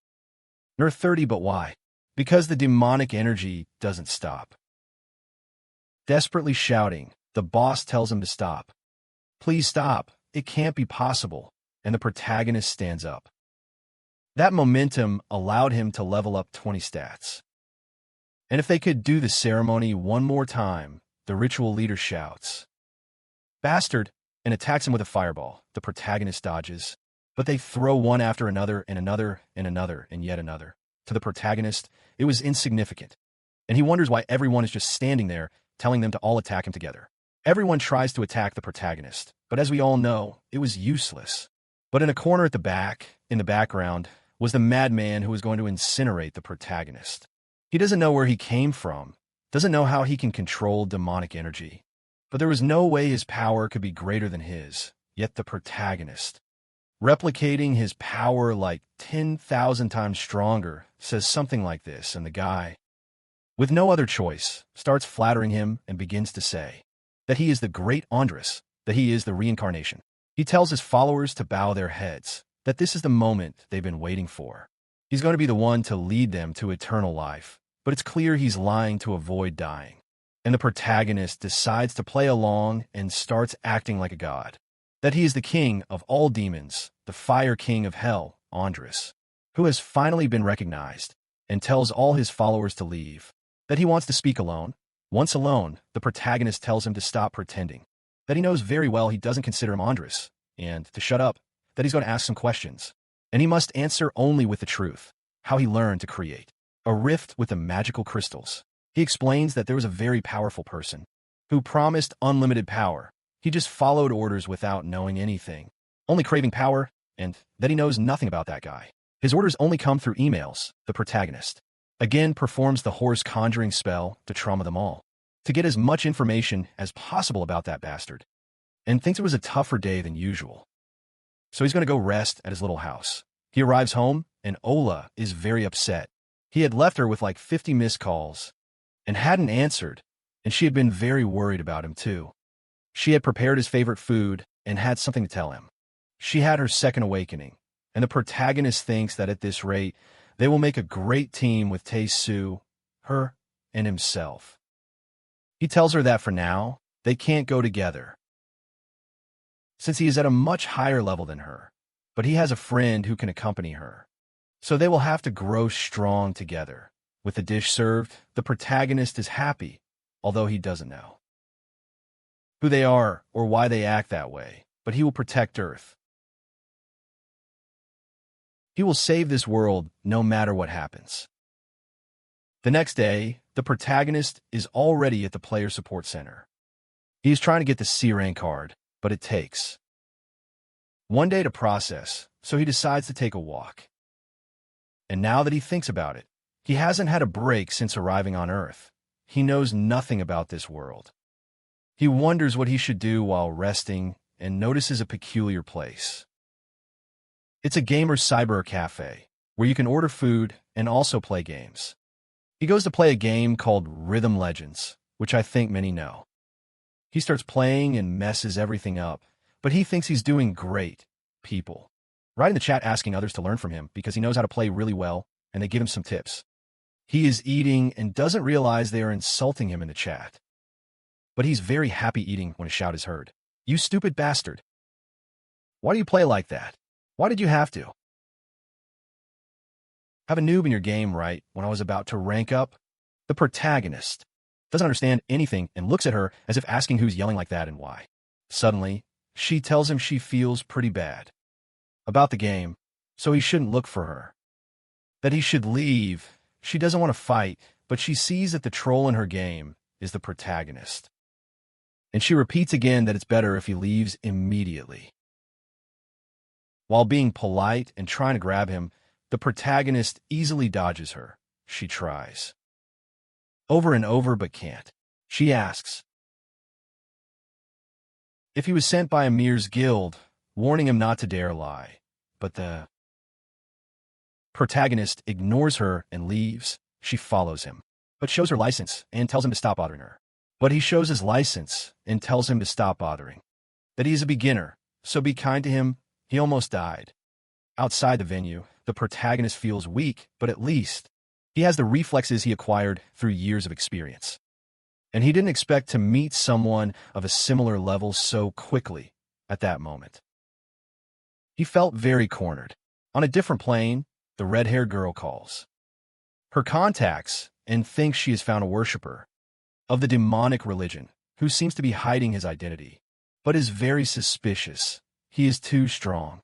[SPEAKER 1] Nor 30, but why? Because the demonic energy doesn't stop. Desperately shouting, the boss tells him to stop. Please stop, it can't be possible, and the protagonist stands up. That momentum allowed him to level up 20 stats. And if they could do the ceremony one more time, the ritual leader shouts, "Bastard!" and attacks him with a fireball. The protagonist dodges, but they throw one after another and another and another and yet another. To the protagonist, it was insignificant, and he wonders why everyone is just standing there telling them to all attack him together. Everyone tries to attack the protagonist, but as we all know, it was useless. But in a corner at the back, in the background, was the madman who was going to incinerate the protagonist. He doesn't know where he came from, doesn't know how he can control demonic energy. But there was no way his power could be greater than his, yet the protagonist, replicating his power like 10,000 times stronger, says something like this, and the guy, with no other choice, starts flattering him and begins to say that he is the great Andres, that he is the reincarnation. He tells his followers to bow their heads, that this is the moment they've been waiting for. He's going to be the one to lead them to eternal life, but it's clear he's lying to avoid dying. And the protagonist decides to play along and starts acting like a god, that he is the king of all demons, the fire king of hell, Andres, who has finally been recognized, and tells all his followers to leave, that he wants to speak alone. Once alone, the protagonist tells him to stop pretending, that he knows very well he doesn't consider him Andres, and to shut up, that he's going to ask some questions, and he must answer only with the truth, how he learned to create a rift with the magical crystals. He explains that there was a very powerful person who promised unlimited power. He just followed orders without knowing anything, only craving power, and that he knows nothing about that guy. His orders only come through emails. The protagonist again performs the horse conjuring spell to trauma them all, to get as much information as possible about that bastard, and thinks it was a tougher day than usual. So he's going to go rest at his little house. He arrives home, and Ola is very upset. He had left her with like 50 missed calls and hadn't answered, and she had been very worried about him too. She had prepared his favorite food and had something to tell him. She had her second awakening, and the protagonist thinks that at this rate, they will make a great team with Tae-soo, her, and himself. He tells her that for now, they can't go together, since he is at a much higher level than her, but he has a friend who can accompany her. So they will have to grow strong together. With the dish served, the protagonist is happy, although he doesn't know who they are or why they act that way, but he will protect Earth. He will save this world no matter what happens. The next day, the protagonist is already at the player support center. He is trying to get the C rank card, but it takes one day to process, so he decides to take a walk. And now that he thinks about it, he hasn't had a break since arriving on Earth. He knows nothing about this world. He wonders what he should do while resting and notices a peculiar place. It's a gamer cyber cafe where you can order food and also play games. He goes to play a game called Rhythm Legends, which I think many know. He starts playing and messes everything up, but he thinks he's doing great. People write in the chat asking others to learn from him because he knows how to play really well, and they give him some tips. He is eating and doesn't realize they are insulting him in the chat. But he's very happy eating when a shout is heard. "You stupid bastard. Why do you play like that? Why did you have to have a noob in your game right when I was about to rank up?" The protagonist doesn't understand anything and looks at her as if asking who's yelling like that and why. Suddenly, she tells him she feels pretty bad about the game, so he shouldn't look for her. That he should leave. She doesn't want to fight, but she sees that the troll in her game is the protagonist. And she repeats again that it's better if he leaves immediately. While being polite and trying to grab him, the protagonist easily dodges her. She tries over and over but can't. She asks if he was sent by Amir's guild, warning him not to dare lie. But the protagonist ignores her and leaves. She follows him, but shows her license and tells him to stop bothering her. But he shows his license and tells him to stop bothering. That he is a beginner, so be kind to him. He almost died. Outside the venue, the protagonist feels weak, but at least he has the reflexes he acquired through years of experience. And he didn't expect to meet someone of a similar level so quickly at that moment. He felt very cornered. On a different plane, the red-haired girl calls her contacts and thinks she has found a worshiper of the demonic religion who seems to be hiding his identity, but is very suspicious. He is too strong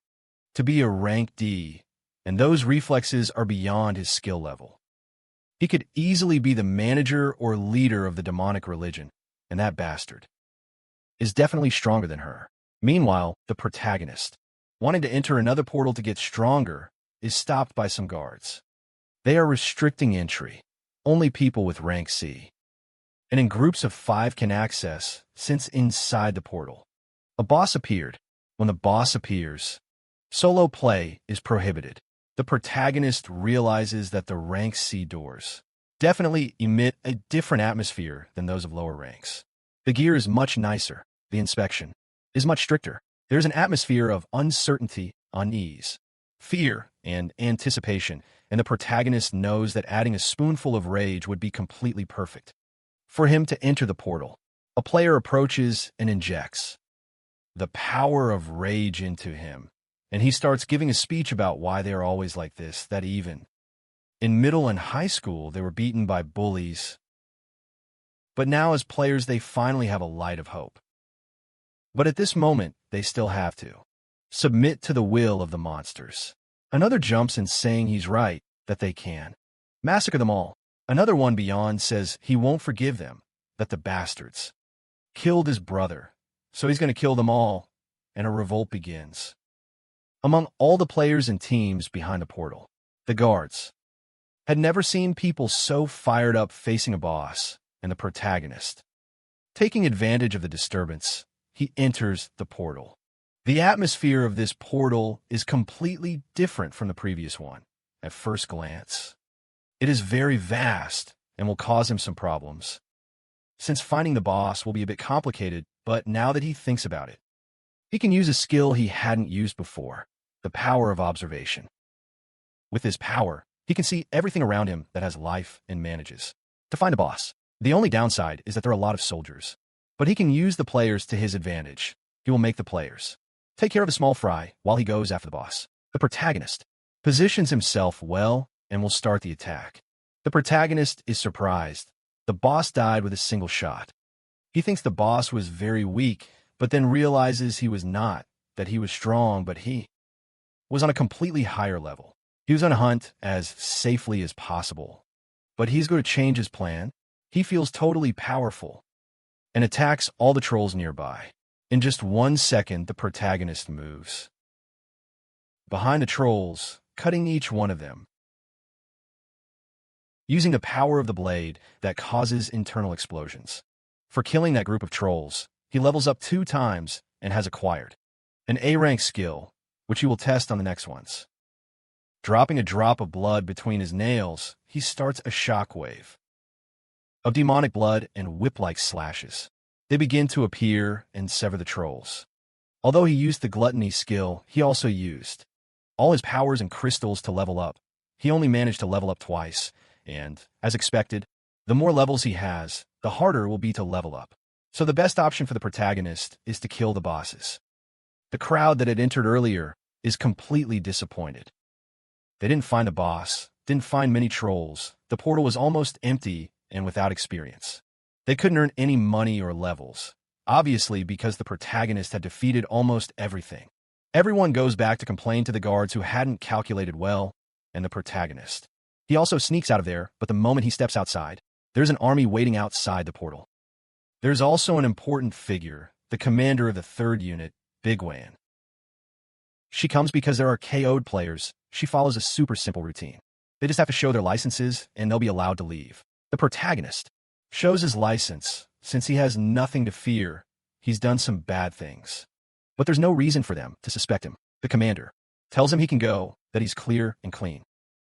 [SPEAKER 1] to be a rank D, and those reflexes are beyond his skill level. He could easily be the manager or leader of the demonic religion, and that bastard is definitely stronger than her. Meanwhile, the protagonist, wanting to enter another portal to get stronger, is stopped by some guards. They are restricting entry. Only people with rank C and in groups of 5 can access, since inside the portal a boss appeared. When the boss appears, solo play is prohibited. The protagonist realizes that the rank C doors definitely emit a different atmosphere than those of lower ranks. The gear is much nicer. The inspection is much stricter. There's an atmosphere of uncertainty, unease, fear, and anticipation, and the protagonist knows that adding a spoonful of rage would be completely perfect for him to enter the portal. A player approaches and injects the power of rage into him, and he starts giving a speech about why they are always like this, that even in middle and high school they were beaten by bullies. But now as players they finally have a light of hope. But at this moment, they still have to submit to the will of the monsters. Another jumps in saying he's right, that they can massacre them all. Another one beyond says he won't forgive them, that the bastards killed his brother, so he's going to kill them all, and a revolt begins. Among all the players and teams behind the portal, the guards had never seen people so fired up facing a boss, and the protagonist, taking advantage of the disturbance, he enters the portal. The atmosphere of this portal is completely different from the previous one. At first glance, it is very vast and will cause him some problems, since finding the boss will be a bit complicated, but now that he thinks about it, he can use a skill he hadn't used before, the power of observation. With this power, he can see everything around him that has life and manages to find the boss. The only downside is that there are a lot of soldiers, but he can use the players to his advantage. He will make the players take care of a small fry while he goes after the boss. The protagonist positions himself well and will start the attack. The protagonist is surprised. The boss died with a single shot. He thinks the boss was very weak, but then realizes he was not, that he was strong, but he was on a completely higher level. He was on a hunt as safely as possible. But he's going to change his plan. He feels totally powerful and attacks all the trolls nearby. In just 1 second, the protagonist moves behind the trolls, cutting each one of them. Using the power of the blade that causes internal explosions. For killing that group of trolls, he levels up 2 times and has acquired an A-rank skill, which he will test on the next ones. Dropping a drop of blood between his nails, he starts a shockwave of demonic blood and whip-like slashes. They begin to appear and sever the trolls. Although he used the gluttony skill, he also used all his powers and crystals to level up. He only managed to level up twice, and, as expected, the more levels he has, the harder it will be to level up. So the best option for the protagonist is to kill the bosses. The crowd that had entered earlier is completely disappointed. They didn't find a boss, didn't find many trolls. The portal was almost empty and without experience. They couldn't earn any money or levels, obviously because the protagonist had defeated almost everything. Everyone goes back to complain to the guards who hadn't calculated well, and the protagonist. He also sneaks out of there, but the moment he steps outside, there's an army waiting outside the portal. There's also an important figure, the commander of the 3rd unit, Big Wan. She comes because there are KO'd players. She follows a super simple routine. They just have to show their licenses, and they'll be allowed to leave. The protagonist shows his license. Since he has nothing to fear, he's done some bad things. But there's no reason for them to suspect him. The commander tells him he can go, that he's clear and clean.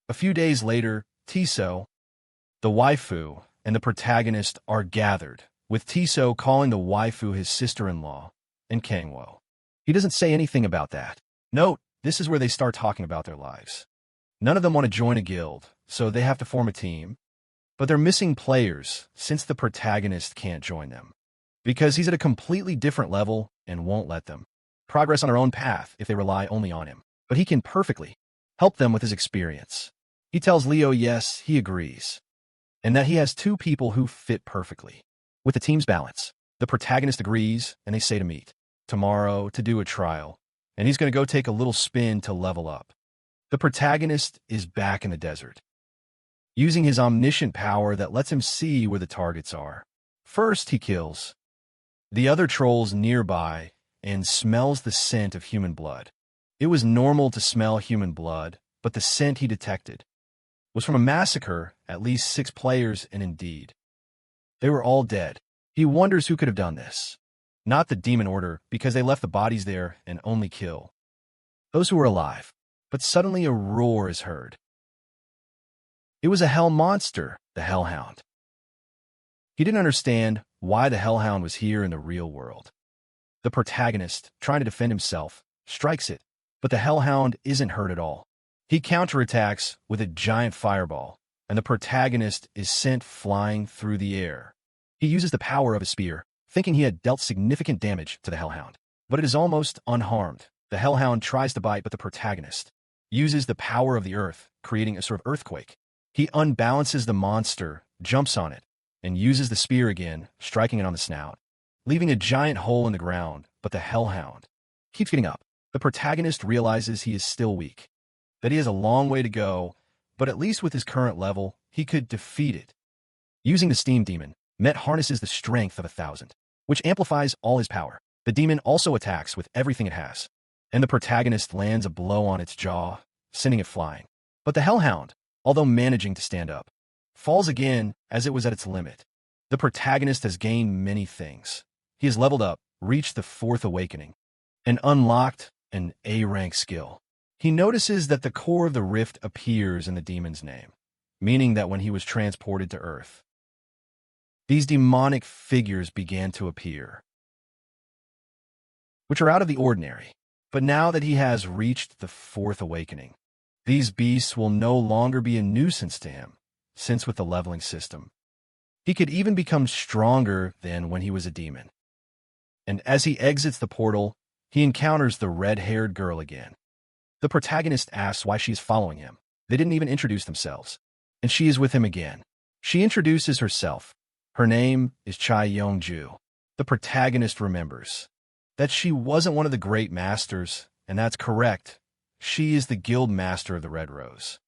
[SPEAKER 1] A few days later, Tiso, the waifu, and the protagonist are gathered, with Tiso calling the waifu his sister-in-law, and Kangwo. He doesn't say anything about that. Note, this is where they start talking about their lives. None of them want to join a guild, so they have to form a team. But they're missing players, since the protagonist can't join them. Because he's at a completely different level and won't let them progress on their own path if they rely only on him. But he can perfectly help them with his experience. He tells Leo yes, he agrees, and that he has 2 people who fit perfectly with the team's balance. The protagonist agrees, and they say to meet tomorrow to do a trial, and he's going to go take a little spin to level up. The protagonist is back in the desert, using his omniscient power that lets him see where the targets are. First, he kills the other trolls nearby and smells the scent of human blood. It was normal to smell human blood, but the scent he detected was from a massacre, at least 6 players, and indeed, they were all dead. He wonders who could have done this. Not the Demon Order, because they left the bodies there and only kill those who were alive. But suddenly a roar is heard. It was a hell monster, the Hellhound. He didn't understand why the Hellhound was here in the real world. The protagonist, trying to defend himself, strikes it, but the Hellhound isn't hurt at all. He counterattacks with a giant fireball, and the protagonist is sent flying through the air. He uses the power of a spear, thinking he had dealt significant damage to the Hellhound, but it is almost unharmed. The Hellhound tries to bite, but the protagonist uses the power of the earth, creating a sort of earthquake. He unbalances the monster, jumps on it, and uses the spear again, striking it on the snout, leaving a giant hole in the ground, but the Hellhound keeps getting up. The protagonist realizes he is still weak, that he has a long way to go, but at least with his current level, he could defeat it. Using the Steam Demon, Met harnesses the strength of 1,000, which amplifies all his power. The demon also attacks with everything it has, and the protagonist lands a blow on its jaw, sending it flying. But the Hellhound, although managing to stand up, falls again as it was at its limit. The protagonist has gained many things. He has leveled up, reached the 4th awakening, and unlocked an A-rank skill. He notices that the core of the rift appears in the demon's name, meaning that when he was transported to Earth, these demonic figures began to appear, which are out of the ordinary. But now that he has reached the 4th awakening, these beasts will no longer be a nuisance to him, since with the leveling system, he could even become stronger than when he was a demon. And as he exits the portal, he encounters the red-haired girl again. The protagonist asks why she is following him. They didn't even introduce themselves, and she is with him again. She introduces herself. Her name is Chai Yongju. The protagonist remembers that she wasn't one of the great masters, and that's correct, she is the guild master of the Red Rose.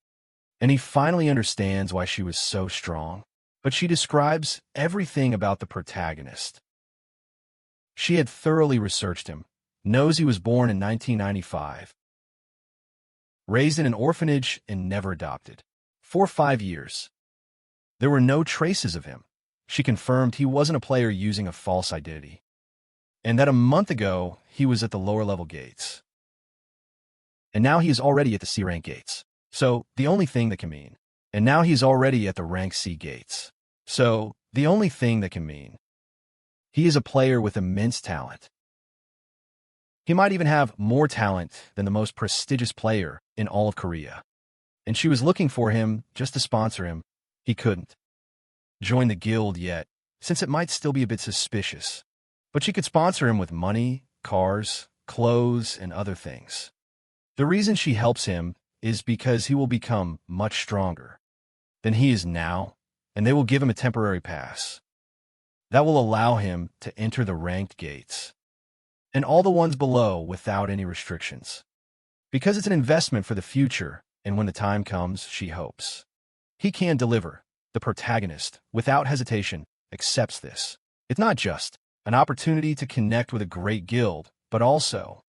[SPEAKER 1] And he finally understands why she was so strong. But she describes everything about the protagonist. She had thoroughly researched him, knows he was born in 1995, raised in an orphanage and never adopted. For 5 years, there were no traces of him. She confirmed he wasn't a player using a false identity, and that a month ago he was at the lower level gates. And now he is already at the C rank gates. So, the only thing that can mean. And now he's already at the rank C gates. So, the only thing that can mean. He is a player with immense talent. He might even have more talent than the most prestigious player in all of Korea. And she was looking for him just to sponsor him. He couldn't join the guild yet, since it might still be a bit suspicious. But she could sponsor him with money, cars, clothes, and other things. The reason she helps him is because he will become much stronger than he is now, and they will give him a temporary pass. That will allow him to enter the ranked gates, and all the ones below without any restrictions. Because it's an investment for the future, and when the time comes, she hopes he can deliver. The protagonist, without hesitation, accepts this. It's not just an opportunity to connect with a great guild, but also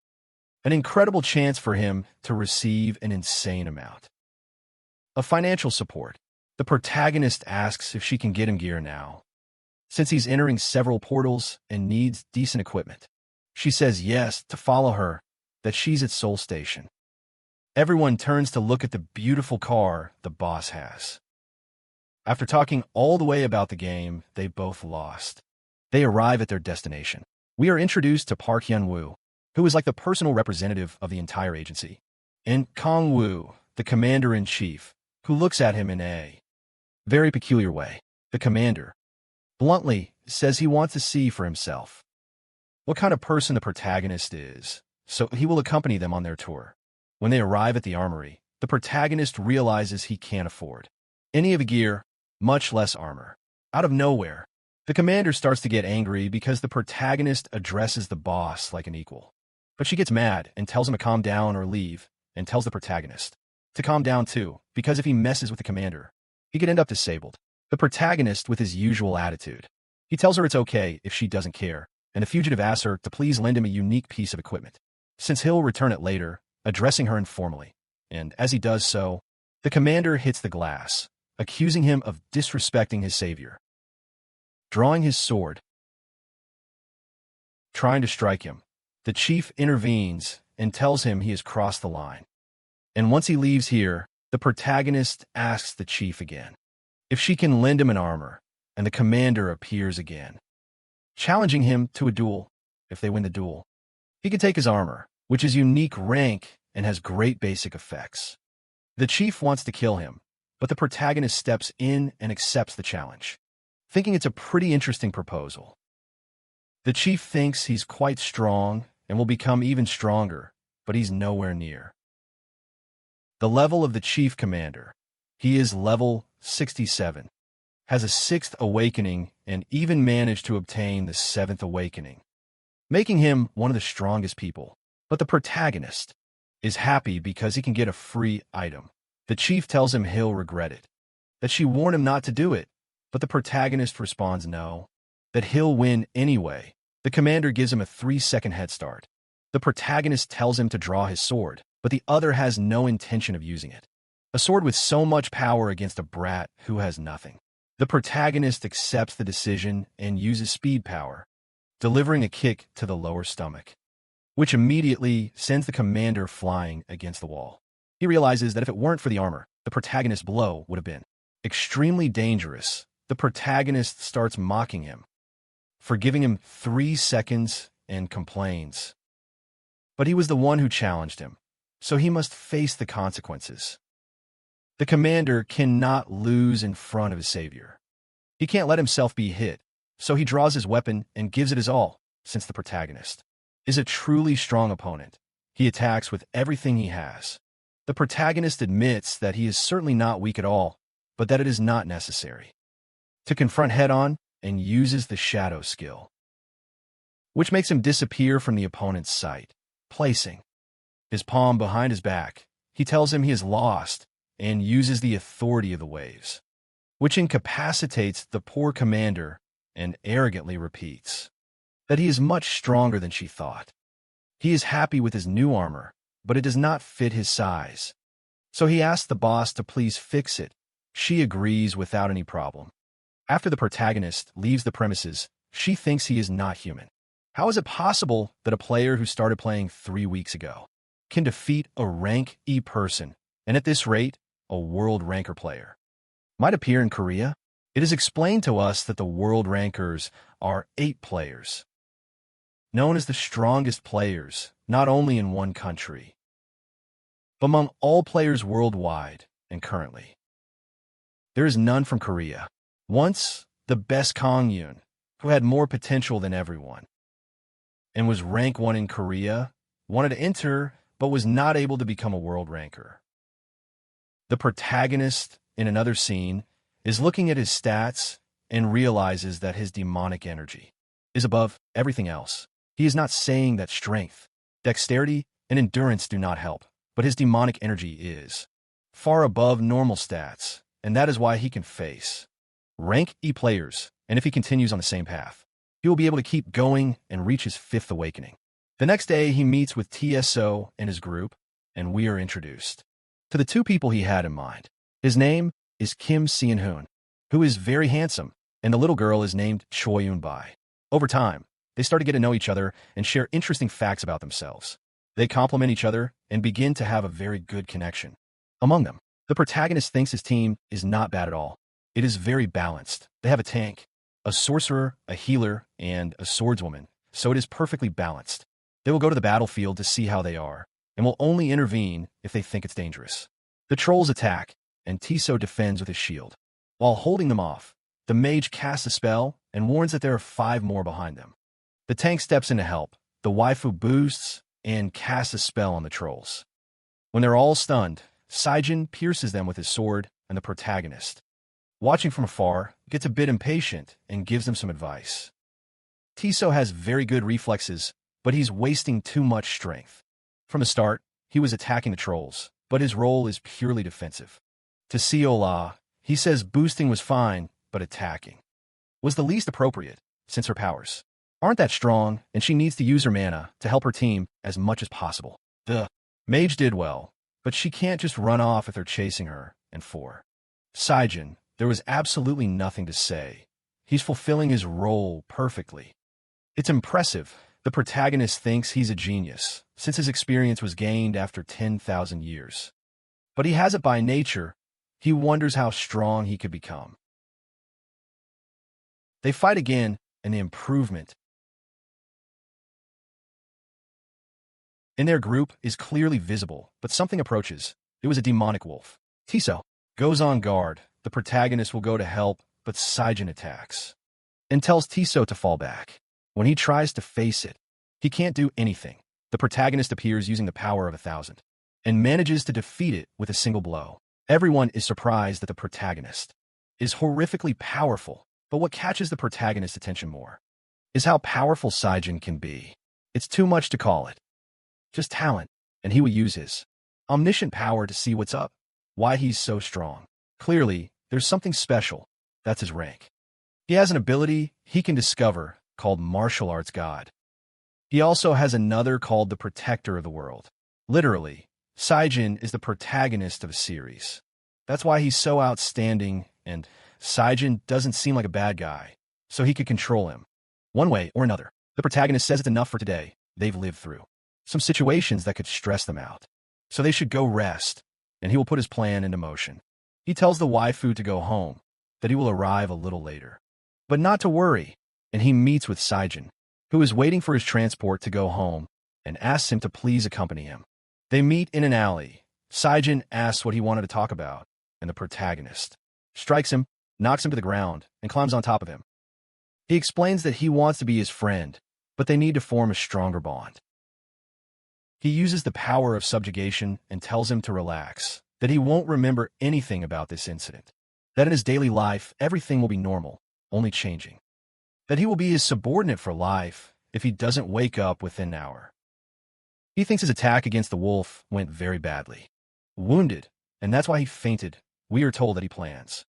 [SPEAKER 1] an incredible chance for him to receive an insane amount of financial support. The protagonist asks if she can get him gear now, since he's entering several portals and needs decent equipment. She says yes to follow her, that she's at Seoul Station. Everyone turns to look at the beautiful car the boss has. After talking all the way about the game, they both lost. They arrive at their destination. We are introduced to Park Hyun-woo, who is like the personal representative of the entire agency, and Kong-woo, the commander-in-chief, who looks at him in a very peculiar way. The commander, bluntly, says he wants to see for himself what kind of person the protagonist is, so he will accompany them on their tour. When they arrive at the armory, the protagonist realizes he can't afford any of the gear, much less armor. Out of nowhere, the commander starts to get angry because the protagonist addresses the boss like an equal. But she gets mad and tells him to calm down or leave, and tells the protagonist to calm down too, because if he messes with the commander, he could end up disabled. The protagonist, with his usual attitude, he tells her it's okay if she doesn't care, and the fugitive asks her to please lend him a unique piece of equipment, since he'll return it later, addressing her informally. And as he does so, the commander hits the glass, accusing him of disrespecting his savior. Drawing his sword, trying to strike him, the chief intervenes and tells him he has crossed the line. And once he leaves here, the protagonist asks the chief again if she can lend him an armor, and the commander appears again, challenging him to a duel. If they win the duel, he can take his armor, which is unique rank and has great basic effects. The chief wants to kill him, but the protagonist steps in and accepts the challenge, thinking it's a pretty interesting proposal. The chief thinks he's quite strong and will become even stronger, but he's nowhere near the level of the chief commander. He is level 67, has a 6th awakening, and even managed to obtain the 7th awakening, making him one of the strongest people. But the protagonist is happy because he can get a free item. The chief tells him he'll regret it, that she warned him not to do it, but the protagonist responds no, that he'll win anyway. The commander gives him a 3-second head start. The protagonist tells him to draw his sword, but the other has no intention of using it. A sword with so much power against a brat who has nothing. The protagonist accepts the decision and uses speed power, delivering a kick to the lower stomach, which immediately sends the commander flying against the wall. He realizes that if it weren't for the armor, the protagonist's blow would have been extremely dangerous. The protagonist starts mocking him for giving him 3 seconds and complains. But he was the one who challenged him, so he must face the consequences. The commander cannot lose in front of his savior. He can't let himself be hit, so he draws his weapon and gives it his all. Since the protagonist is a truly strong opponent, he attacks with everything he has. The protagonist admits that he is certainly not weak at all, but that it is not necessary to confront head-on, and uses the shadow skill, which makes him disappear from the opponent's sight, placing his palm behind his back. He tells him he is lost and uses the authority of the waves, which incapacitates the poor commander, and arrogantly repeats that he is much stronger than she thought. He is happy with his new armor, but it does not fit his size. So he asks the boss to please fix it. She agrees without any problem. After the protagonist leaves the premises, she thinks he is not human. How is it possible that a player who started playing 3 weeks ago can defeat a rank E person, and at this rate, a world ranker player? Might appear in Korea? It is explained to us that the world rankers are 8 players, known as the strongest players, not only in one country, but among all players worldwide and currently. There is none from Korea. Once, the best Kongyun, who had more potential than everyone, and was rank 1 in Korea, wanted to enter, but was not able to become a world ranker. The protagonist, in another scene, is looking at his stats and realizes that his demonic energy is above everything else. He is not saying that strength, dexterity, and endurance do not help, but his demonic energy is far above normal stats, and that is why he can face rank E players, and if he continues on the same path, he will be able to keep going and reach his 5th awakening. The next day, he meets with TSO and his group, and we are introduced to the 2 people he had in mind. His name is Kim Seon-hoon, who is very handsome, and the little girl is named Choi Eun-bai. Over time, they start to get to know each other and share interesting facts about themselves. They complement each other and begin to have a very good connection. Among them, the protagonist thinks his team is not bad at all. It is very balanced. They have a tank, a sorcerer, a healer, and a swordswoman, so it is perfectly balanced. They will go to the battlefield to see how they are, and will only intervene if they think it's dangerous. The trolls attack, and Tiso defends with his shield. While holding them off, the mage casts a spell and warns that there are 5 more behind them. The tank steps in to help, the waifu boosts, and casts a spell on the trolls. When they're all stunned, Saijin pierces them with his sword, and the protagonist, watching from afar, gets a bit impatient and gives them some advice. Tiso has very good reflexes, but he's wasting too much strength. From the start, he was attacking the trolls, but his role is purely defensive. To Seola, he says boosting was fine, but attacking was the least appropriate, since her powers aren't that strong, and she needs to use her mana to help her team as much as possible. The mage did well, but she can't just run off if they're chasing her, and for Saijin, there was absolutely nothing to say. He's fulfilling his role perfectly. It's impressive. The protagonist thinks he's a genius, since his experience was gained after 10,000 years. But he has it by nature. He wonders how strong he could become. They fight again, and the improvement in their group is clearly visible, but something approaches. It was a demonic wolf. Tiso goes on guard. The protagonist will go to help, but Saijin attacks and tells Tiso to fall back. When he tries to face it, he can't do anything. The protagonist appears using the power of 1,000 and manages to defeat it with a single blow. Everyone is surprised that the protagonist is horrifically powerful, but what catches the protagonist's attention more is how powerful Saijin can be. It's too much to call it just talent, and he will use his omniscient power to see what's up, why he's so strong. Clearly, there's something special. That's his rank. He has an ability he can discover called Martial Arts God. He also has another called the Protector of the World. Literally, Saijin is the protagonist of a series. That's why he's so outstanding, and Saijin doesn't seem like a bad guy, so he could control him one way or another. The protagonist says it's enough for today. They've lived through some situations that could stress them out, so they should go rest, and he will put his plan into motion. He tells the waifu to go home, that he will arrive a little later, but not to worry, and he meets with Saijin, who is waiting for his transport to go home, and asks him to please accompany him. They meet in an alley. Saijin asks what he wanted to talk about, and the protagonist strikes him, knocks him to the ground, and climbs on top of him. He explains that he wants to be his friend, but they need to form a stronger bond. He uses the power of subjugation and tells him to relax, that he won't remember anything about this incident, that in his daily life everything will be normal, only changing, that he will be his subordinate for life if he doesn't wake up within an hour. He thinks his attack against the wolf went very badly. Wounded, and that's why he fainted, we are told that he plans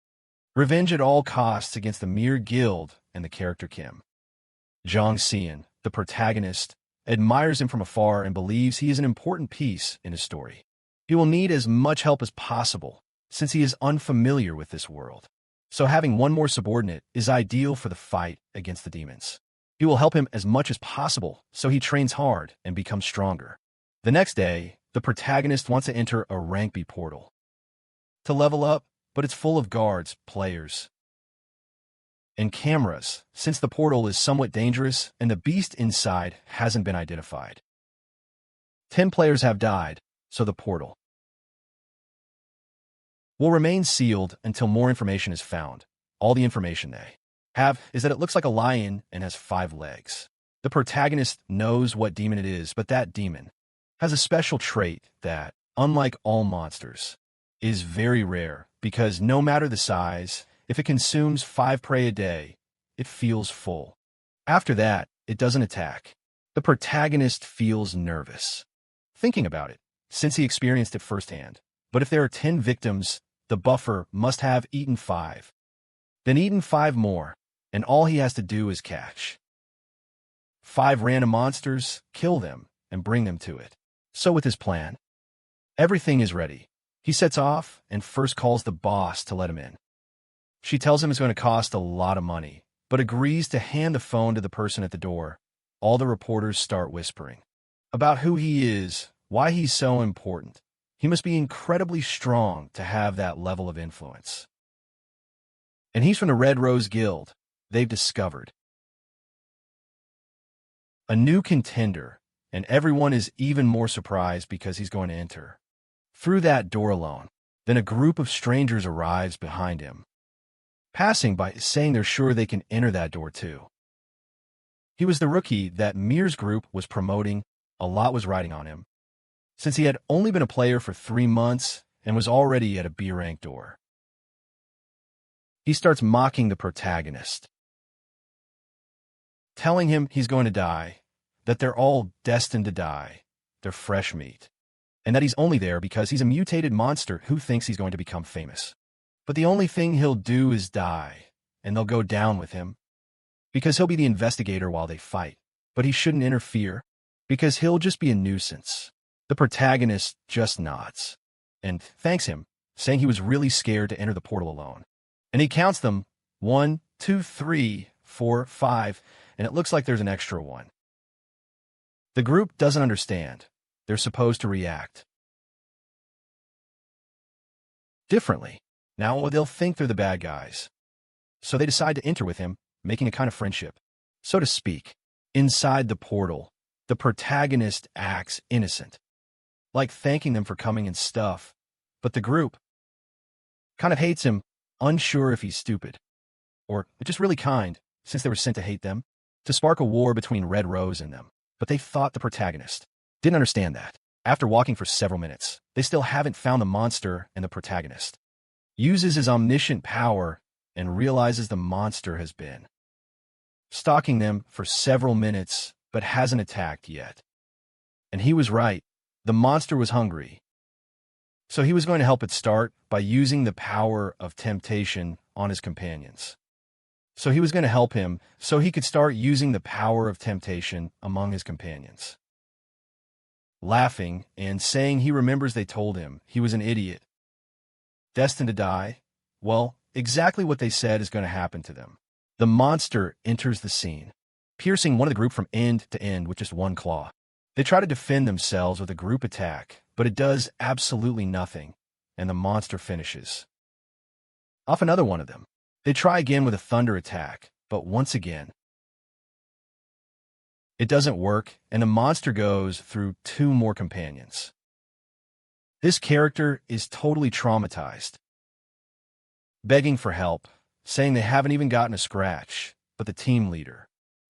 [SPEAKER 1] revenge at all costs against the mere guild and the character Kim. Jong Seon, the protagonist, admires him from afar and believes he is an important piece in his story. He will need as much help as possible, since he is unfamiliar with this world. So having one more subordinate is ideal for the fight against the demons. He will help him as much as possible, so he trains hard and becomes stronger. The next day, the protagonist wants to enter a rank B portal to level up, but it's full of guards, players, and cameras, since the portal is somewhat dangerous and the beast inside hasn't been identified. 10 players have died, so the portal will remain sealed until more information is found. All the information they have is that it looks like a lion and has 5 legs. The protagonist knows what demon it is, but that demon has a special trait that, unlike all monsters, is very rare because no matter the size, if it consumes 5 prey a day, it feels full. After that, it doesn't attack. The protagonist feels nervous thinking about it, since he experienced it firsthand. But if there are 10 victims, the buffer must have eaten 5. Then eaten 5 more, and all he has to do is catch 5 random monsters, kill them, and bring them to it. So with his plan, everything is ready. He sets off and first calls the boss to let him in. She tells him it's going to cost a lot of money, but agrees to hand the phone to the person at the door. All the reporters start whispering about who he is, why he's so important. He must be incredibly strong to have that level of influence. And he's from the Red Rose Guild. They've discovered a new contender, and everyone is even more surprised because he's going to enter through that door alone. Then a group of strangers arrives behind him, passing by, saying they're sure they can enter that door too. He was the rookie that Mir's group was promoting. A lot was riding on him, since he had only been a player for 3 months and was already at a B rank door. He starts mocking the protagonist, telling him he's going to die, that they're all destined to die, they're fresh meat, and that he's only there because he's a mutated monster who thinks he's going to become famous. But the only thing he'll do is die, and they'll go down with him, because he'll be the investigator while they fight. But he shouldn't interfere, because he'll just be a nuisance. The protagonist just nods and thanks him, saying he was really scared to enter the portal alone. And he counts them, 1, 2, 3, 4, 5, and it looks like there's an extra one. The group doesn't understand. They're supposed to react differently. Now they'll think they're the bad guys. So they decide to enter with him, making a kind of friendship, so to speak. Inside the portal, the protagonist acts innocent, like thanking them for coming and stuff, but the group kind of hates him, unsure if he's stupid, or just really kind, since they were sent to hate them, to spark a war between Red Rose and them. But they thought the protagonist didn't understand that. After walking for several minutes, they still haven't found the monster, and the protagonist uses his omniscient power and realizes the monster has been stalking them for several minutes but hasn't attacked yet. And he was right. The monster was hungry. So he was going to help it start by using the power of temptation on his companions. So he was going to help him so he could start using the power of temptation among his companions. Laughing and saying he remembers they told him he was an idiot, destined to die. Well, exactly what they said is going to happen to them. The monster enters the scene, piercing one of the group from end to end with just one claw. They try to defend themselves with a group attack, but it does absolutely nothing, and the monster finishes off another one of them. They try again with a thunder attack, but once again, it doesn't work, and the monster goes through 2 more companions. This character is totally traumatized, begging for help, saying they haven't even gotten a scratch, but the team leader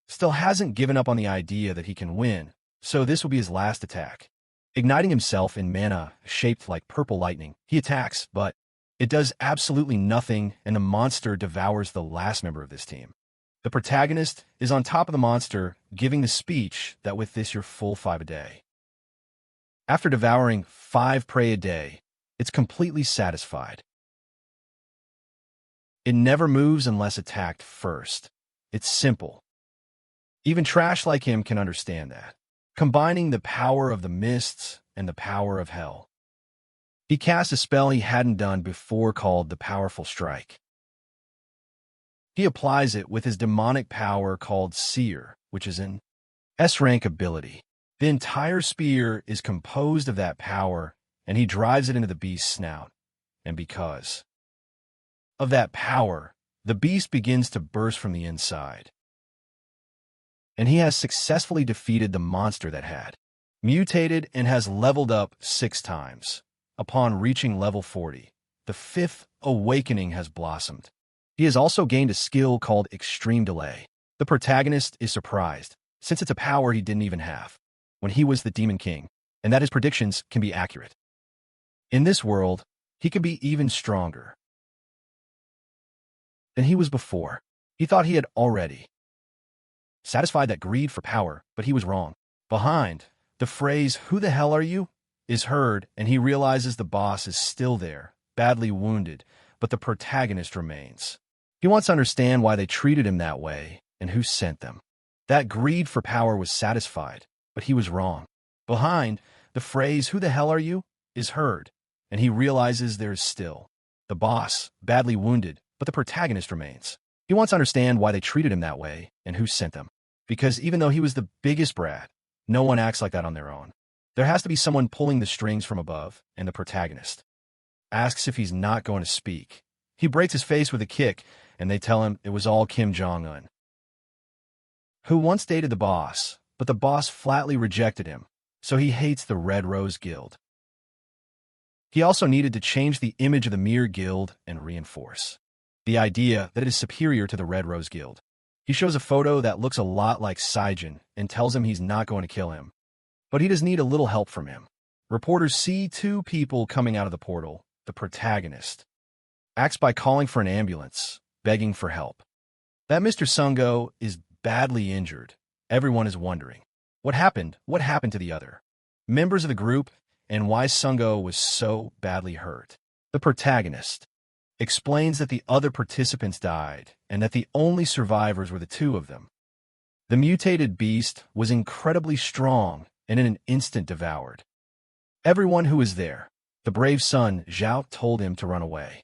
[SPEAKER 1] still hasn't given up on the idea that he can win, so this will be his last attack. Igniting himself in mana shaped like purple lightning, he attacks, but it does absolutely nothing, and the monster devours the last member of this team. The protagonist is on top of the monster, giving the speech that with this you're full 5 a day. After devouring 5 prey a day, it's completely satisfied. It never moves unless attacked first. It's simple. Even trash like him can understand that. Combining the power of the mists and the power of hell, he cast a spell he hadn't done before called the Powerful Strike. He applies it with his demonic power called Seer, which is an S-rank ability. The entire spear is composed of that power, and he drives it into the beast's snout. And because of that power, the beast begins to burst from the inside. And he has successfully defeated the monster that had mutated and has leveled up 6 times. Upon reaching level 40, the 5th awakening has blossomed. He has also gained a skill called Extreme Delay. The protagonist is surprised, since it's a power he didn't even have when he was the Demon King, and that his predictions can be accurate. In this world, he could be even stronger than he was before. He thought he had already satisfied that greed for power, but he was wrong. Behind, the phrase, "Who the hell are you?" is heard, and he realizes the boss is still there, badly wounded, but the protagonist remains. He wants to understand why they treated him that way and who sent them. That greed for power was satisfied, but he was wrong. Behind, the phrase, "Who the hell are you?" is heard, and he realizes there's still the boss, badly wounded, but the protagonist remains. He wants to understand why they treated him that way and who sent them. Because even though he was the biggest brat, no one acts like that on their own. There has to be someone pulling the strings from above, and the protagonist asks if he's not going to speak. He breaks his face with a kick, and they tell him it was all Kim Jong-un, who once dated the boss, but the boss flatly rejected him, so he hates the Red Rose Guild. He also needed to change the image of the Mir Guild and reinforce the idea that it is superior to the Red Rose Guild. He shows a photo that looks a lot like Saijin and tells him he's not going to kill him, but he does need a little help from him. Reporters see 2 people coming out of the portal. The protagonist acts by calling for an ambulance, begging for help. That Mr. Sungo is badly injured. Everyone is wondering, what happened? What happened to the other members of the group, and why Sungo was so badly hurt? The protagonist explains that the other participants died, and that the only survivors were the 2 of them. The mutated beast was incredibly strong and in an instant devoured everyone who was there. The brave son, Zhao, told him to run away,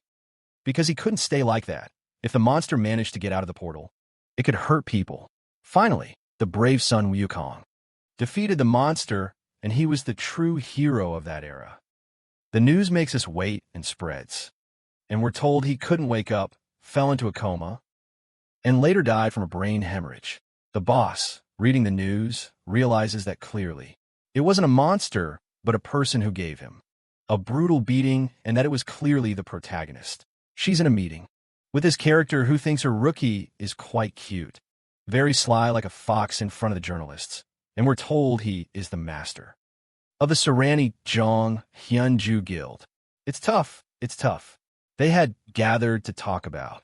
[SPEAKER 1] because he couldn't stay like that. If the monster managed to get out of the portal, it could hurt people. Finally, the brave son, Wukong, defeated the monster, and he was the true hero of that era. The news makes us wait and spreads, and we're told he couldn't wake up, fell into a coma, and later died from a brain hemorrhage. The boss, reading the news, realizes that clearly it wasn't a monster, but a person who gave him a brutal beating, and that it was clearly the protagonist. She's in a meeting with his character, who thinks her rookie is quite cute, very sly like a fox in front of the journalists, and we're told he is the master of the Sarani Zhong Hyunju Guild. It's tough. They had gathered to talk about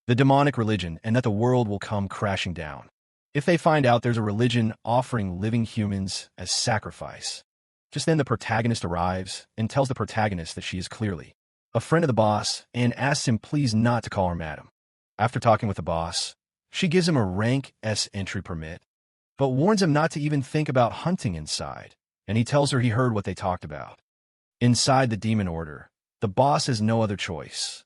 [SPEAKER 1] the demonic religion and that the world will come crashing down if they find out there's a religion offering living humans as sacrifice. Just then the protagonist arrives and tells the protagonist that she is clearly a friend of the boss and asks him please not to call her madam. After talking with the boss, she gives him a rank S entry permit, but warns him not to even think about hunting inside, and he tells her he heard what they talked about. Inside the demon order, the boss has no other choice,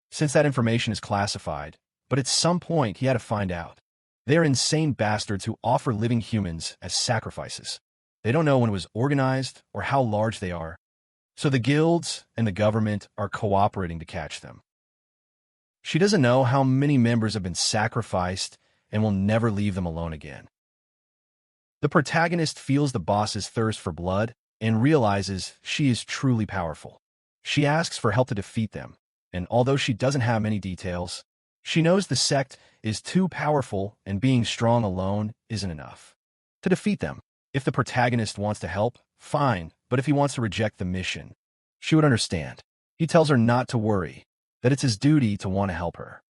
[SPEAKER 1] since that information is classified, but at some point he had to find out. They're insane bastards who offer living humans as sacrifices. They don't know when it was organized or how large they are, so the guilds and the government are cooperating to catch them. She doesn't know how many members have been sacrificed and will never leave them alone again. The protagonist feels the boss's thirst for blood and realizes she is truly powerful. She asks for help to defeat them, and although she doesn't have many details, she knows the sect is too powerful and being strong alone isn't enough to defeat them. If the protagonist wants to help, fine, but if he wants to reject the mission, she would understand. He tells her not to worry, that it's his duty to want to help her.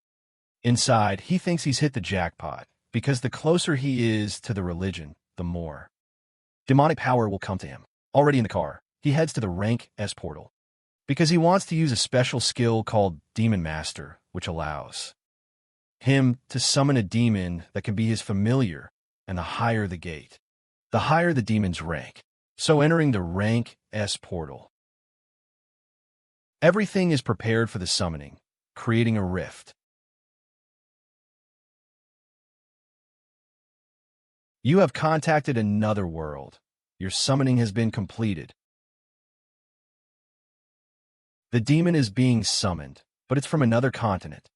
[SPEAKER 1] Inside, he thinks he's hit the jackpot, because the closer he is to the religion, the more demonic power will come to him. Already in the car, he heads to the rank S portal because he wants to use a special skill called Demon Master, which allows him to summon a demon that can be his familiar, and the higher the gate, the higher the demon's rank. So entering the rank S portal, everything is prepared for the summoning, creating a rift. You have contacted another world. Your summoning has been completed. The demon is being summoned, but it's from another continent.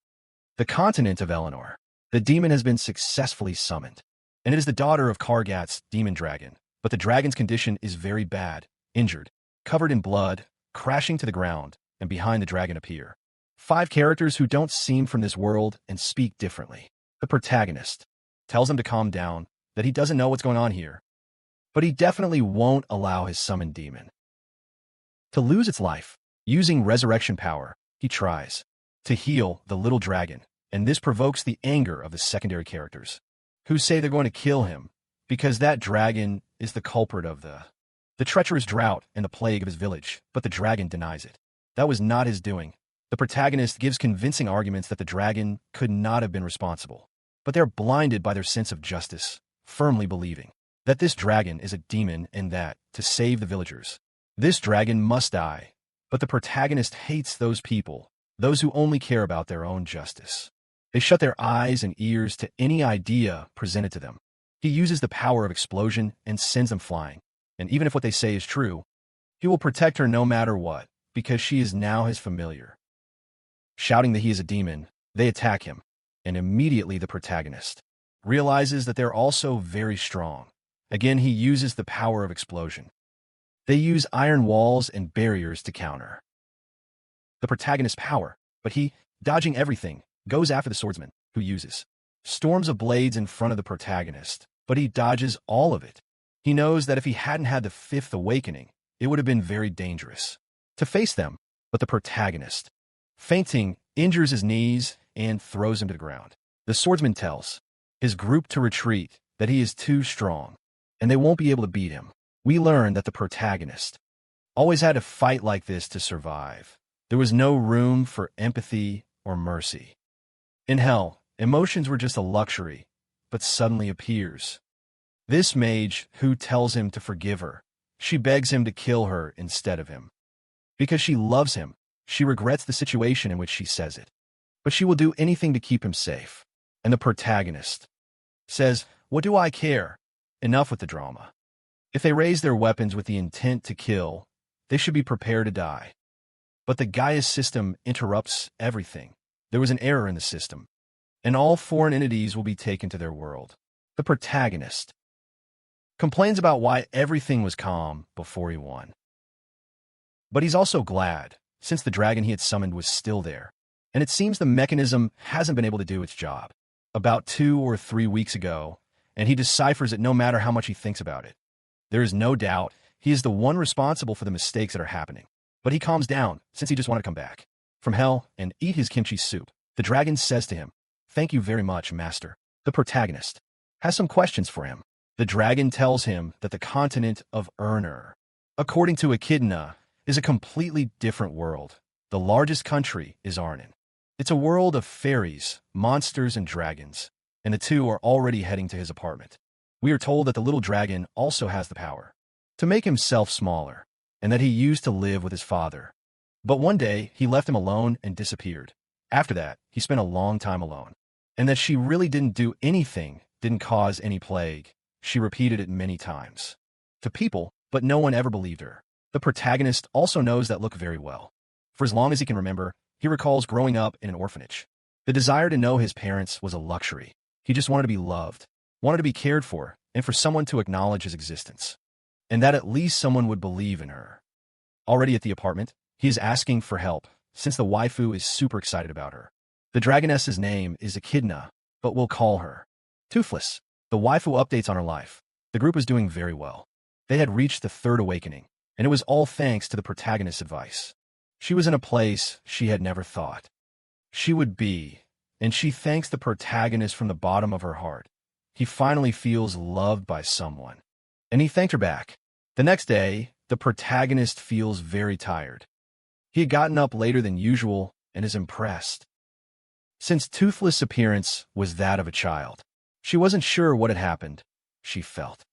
[SPEAKER 1] The continent of Eleanor. The demon has been successfully summoned, and it is the daughter of Kargat's demon dragon. But the dragon's condition is very bad, injured, covered in blood, crashing to the ground, and behind the dragon appear 5 characters who don't seem from this world and speak differently. The protagonist tells him to calm down, that he doesn't know what's going on here, but he definitely won't allow his summoned demon to lose its life. Using resurrection power, he tries to heal the little dragon, and this provokes the anger of the secondary characters, who say they're going to kill him because that dragon is the culprit of the treacherous drought and the plague of his village, but the dragon denies it. That was not his doing. The protagonist gives convincing arguments that the dragon could not have been responsible, but they're blinded by their sense of justice, firmly believing that this dragon is a demon and that, to save the villagers, this dragon must die. But the protagonist hates those people, those who only care about their own justice. They shut their eyes and ears to any idea presented to them. He uses the power of explosion and sends them flying. And even if what they say is true, he will protect her no matter what, because she is now his familiar. Shouting that he is a demon, they attack him, and immediately the protagonist realizes that they're also very strong. Again, he uses the power of explosion. They use iron walls and barriers to counter the protagonist's power, but he, dodging everything, goes after the swordsman, who uses storms of blades in front of the protagonist, but he dodges all of it. He knows that if he hadn't had the 5th awakening, it would have been very dangerous to face them, but the protagonist, fainting, injures his knees and throws him to the ground. The swordsman tells his group to retreat, that he is too strong, and they won't be able to beat him. We learn that the protagonist always had to fight like this to survive. There was no room for empathy or mercy. In hell, emotions were just a luxury, but suddenly appears this mage who tells him to forgive her. She begs him to kill her instead of him. Because she loves him, she regrets the situation in which she says it. But she will do anything to keep him safe. And the protagonist says, "What do I care? Enough with the drama. If they raise their weapons with the intent to kill, they should be prepared to die." But the Gaia system interrupts everything. There was an error in the system, and all foreign entities will be taken to their world. The protagonist complains about why everything was calm before he won. But he's also glad, since the dragon he had summoned was still there, and it seems the mechanism hasn't been able to do its job. About 2 or 3 weeks ago, and he deciphers it no matter how much he thinks about it. There is no doubt he is the one responsible for the mistakes that are happening. But he calms down, since he just wanted to come back from hell and eat his kimchi soup. The dragon says to him, "Thank you very much, master." The protagonist has some questions for him. The dragon tells him that the continent of Erner, according to Echidna, is a completely different world. The largest country is Arnon. It's a world of fairies, monsters, and dragons, and the two are already heading to his apartment. We are told that the little dragon also has the power to make himself smaller, and that he used to live with his father. But one day, he left him alone and disappeared. After that, he spent a long time alone. And that she really didn't do anything, didn't cause any plague. She repeated it many times to people, but no one ever believed her. The protagonist also knows that look very well. For as long as he can remember, he recalls growing up in an orphanage. The desire to know his parents was a luxury. He just wanted to be loved, wanted to be cared for, and for someone to acknowledge his existence. And that at least someone would believe in her. Already at the apartment, he is asking for help, since the waifu is super excited about her. The dragoness's name is Echidna, but we'll call her Toothless. The waifu updates on her life. The group was doing very well. They had reached the 3rd awakening, and it was all thanks to the protagonist's advice. She was in a place she had never thought she would be, and she thanks the protagonist from the bottom of her heart. He finally feels loved by someone, and he thanked her back. The next day, the the protagonist feels very tired. He had gotten up later than usual and is impressed. Since Toothless' appearance was that of a child, she wasn't sure what had happened. She felt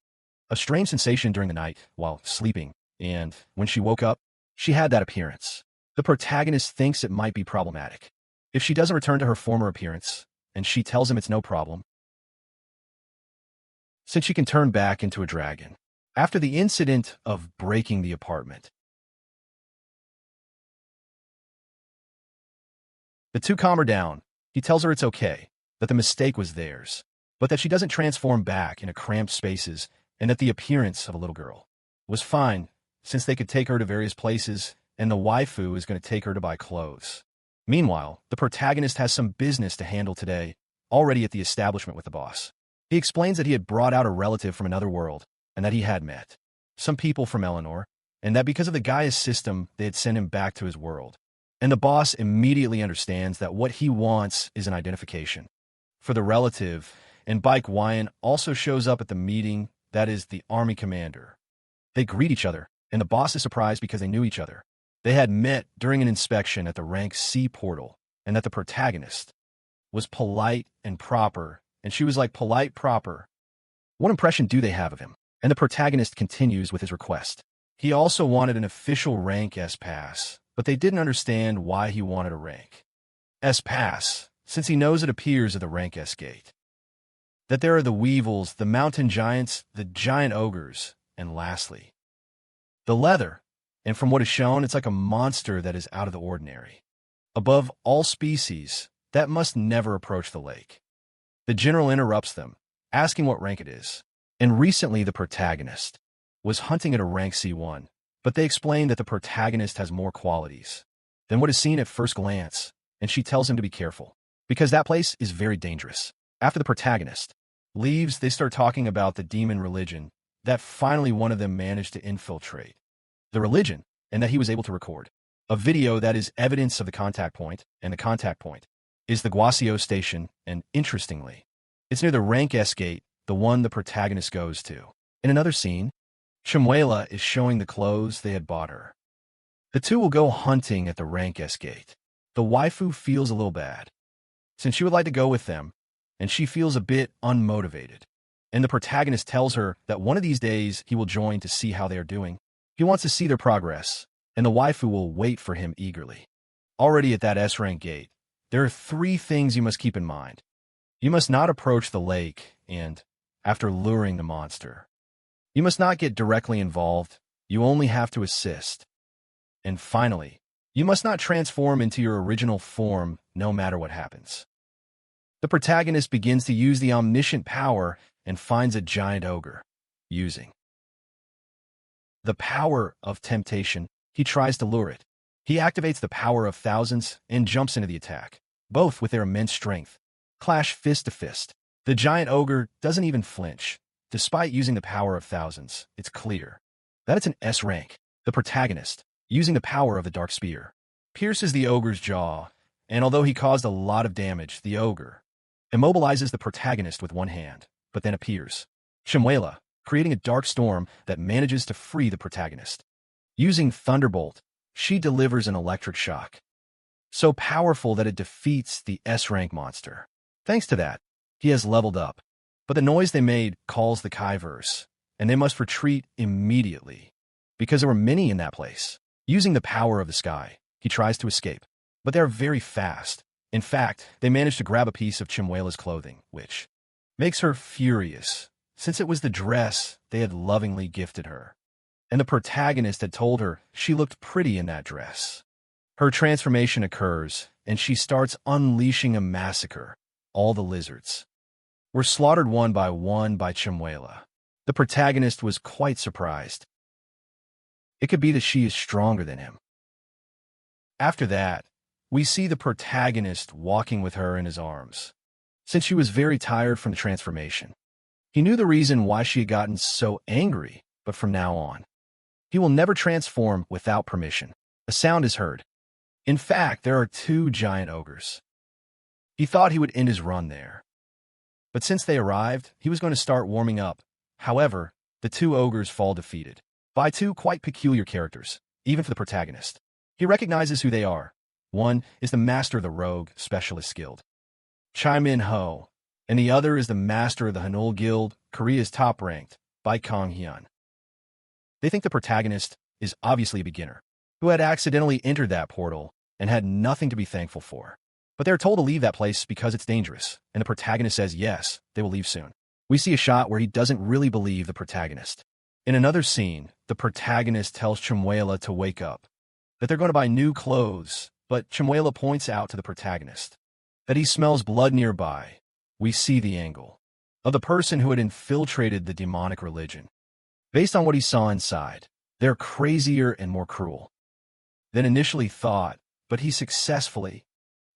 [SPEAKER 1] a strange sensation during the night while sleeping, and when she woke up, she had that appearance. The protagonist thinks it might be problematic. If she doesn't return to her former appearance, and she tells him it's no problem, since she can turn back into a dragon. After the incident of breaking the apartment, the two calm her down. He tells her it's okay, that the mistake was theirs, but that she doesn't transform back into cramped spaces and that the appearance of a little girl was fine since they could take her to various places and the waifu is going to take her to buy clothes. Meanwhile, the protagonist has some business to handle today, already at the establishment with the boss. He explains that he had brought out a relative from another world and that he had met some people from Eleanor, and that because of the Gaia system, they had sent him back to his world. And the boss immediately understands that what he wants is an identification for the relative, and Baek Wyan also shows up at the meeting, that is the army commander. They greet each other, and the boss is surprised because they knew each other. They had met during an inspection at the rank C portal, and that the protagonist was polite and proper, and she was like polite proper. What impression do they have of him? And the protagonist continues with his request. He also wanted an official rank S pass, but they didn't understand why he wanted a rank S pass, since he knows it appears at the rank S gate. That there are the weevils, the mountain giants, the giant ogres, and lastly, the leather. And from what is shown, it's like a monster that is out of the ordinary. Above all species, that must never approach the lake. The general interrupts them, asking what rank it is. And recently the protagonist was hunting at a rank C1, but they explain that the protagonist has more qualities than what is seen at first glance, and she tells him to be careful, because that place is very dangerous. After the protagonist leaves, they start talking about the demon religion, that finally one of them managed to infiltrate the religion, and that he was able to record a video that is evidence of the contact point, and the contact point is the Guasio station, and interestingly, it's near the rank S gate, the one the protagonist goes to. In another scene, Chimuela is showing the clothes they had bought her. The two will go hunting at the rank S gate. The waifu feels a little bad, since she would like to go with them, and she feels a bit unmotivated. And the protagonist tells her that one of these days he will join to see how they are doing. He wants to see their progress, and the waifu will wait for him eagerly. Already at that S-rank gate, there are 3 things you must keep in mind. You must not approach the lake, and, after luring the monster, you must not get directly involved. You only have to assist. And finally, you must not transform into your original form no matter what happens. The protagonist begins to use the omniscient power and finds a giant ogre. Using the power of temptation, he tries to lure it. He activates the power of thousands and jumps into the attack. Both with their immense strength clash fist to fist. The giant ogre doesn't even flinch. Despite using the power of thousands, it's clear that it's an S rank. The protagonist, using the power of the dark spear, pierces the ogre's jaw, and although he caused a lot of damage, the ogre immobilizes the protagonist with one hand, but then appears Chimuela, creating a dark storm that manages to free the protagonist. Using Thunderbolt, she delivers an electric shock, so powerful that it defeats the S-rank monster. Thanks to that, he has leveled up, but the noise they made calls the Kaiverse, and they must retreat immediately, because there were many in that place. Using the power of the sky, he tries to escape, but they are very fast. In fact, they manage to grab a piece of Chimuela's clothing, which makes her furious, since it was the dress they had lovingly gifted her. And the protagonist had told her she looked pretty in that dress. Her transformation occurs, and she starts unleashing a massacre. All the lizards were slaughtered one by Chimuela. The protagonist was quite surprised. It could be that she is stronger than him. After that, we see the protagonist walking with her in his arms, since she was very tired from the transformation. He knew the reason why she had gotten so angry, but from now on, he will never transform without permission. A sound is heard. In fact, there are 2 giant ogres. He thought he would end his run there, but since they arrived, he was going to start warming up. However, the 2 ogres fall defeated. by two quite peculiar characters, even for the protagonist. He recognizes who they are. One is the master of the Rogue Specialist Guild, Chai Min-ho, and the other is the master of the Hanul Guild, Korea's top-ranked, by Kang Hyun. They think the protagonist is obviously a beginner, who had accidentally entered that portal and had nothing to be thankful for. But they're told to leave that place because it's dangerous, and the protagonist says yes, they will leave soon. We see a shot where he doesn't really believe the protagonist. In another scene, the protagonist tells Chimuela to wake up, that they're going to buy new clothes, but Chimuela points out to the protagonist that he smells blood nearby. We see the angle of the person who had infiltrated the demonic religion. Based on what he saw inside, they're crazier and more cruel than initially thought, but he successfully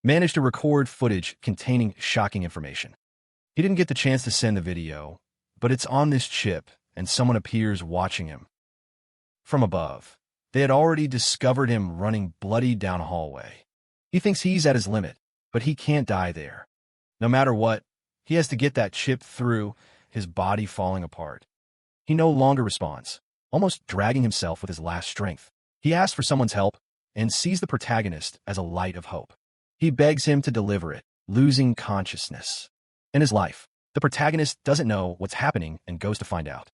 [SPEAKER 1] managed to record footage containing shocking information. He didn't get the chance to send the video, but it's on this chip, and someone appears watching him from above. They had already discovered him running bloody down a hallway. He thinks he's at his limit, but he can't die there. No matter what, he has to get that chip through, his body falling apart. He no longer responds, almost dragging himself with his last strength. He asks for someone's help and sees the protagonist as a light of hope. He begs him to deliver it, losing consciousness. In his life, the protagonist doesn't know what's happening and goes to find out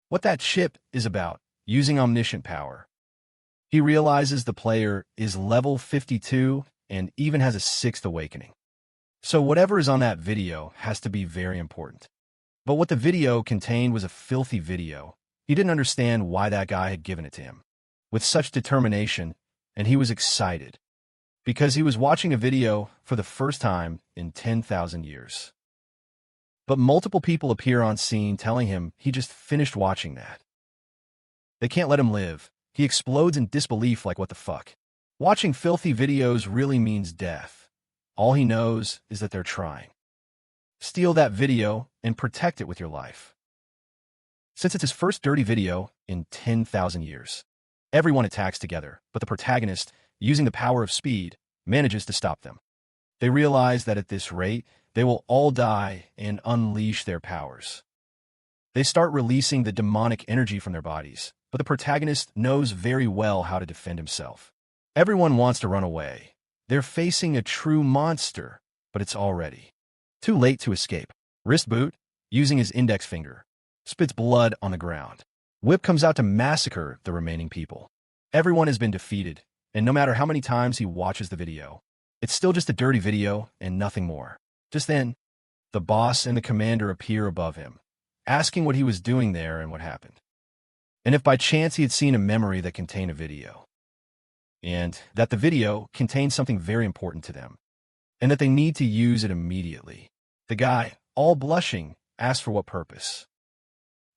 [SPEAKER 1] what that chip is about, using omniscient power. He realizes the player is level 52 and even has a sixth awakening. So whatever is on that video has to be very important. But what the video contained was a filthy video. He didn't understand why that guy had given it to him with such determination, and he was excited because he was watching a video for the first time in 10,000 years. But multiple people appear on scene telling him he just finished watching that. They can't let him live. He explodes in disbelief like, what the fuck? Watching filthy videos really means death. All he knows is that they're trying. Steal that video and protect it with your life. Since it's his first dirty video in 10,000 years, everyone attacks together, but the protagonist, using the power of speed, manages to stop them. They realize that at this rate, they will all die and unleash their powers. They start releasing the demonic energy from their bodies, but the protagonist knows very well how to defend himself. Everyone wants to run away. They're facing a true monster, but it's already too late to escape. Wrist boot, using his index finger, spits blood on the ground. Whip comes out to massacre the remaining people. Everyone has been defeated, and no matter how many times he watches the video, it's still just a dirty video and nothing more. Just then, the boss and the commander appear above him, asking what he was doing there and what happened, and if by chance he had seen a memory that contained a video, and that the video contained something very important to them, and that they need to use it immediately. The guy, all blushing, asks for what purpose.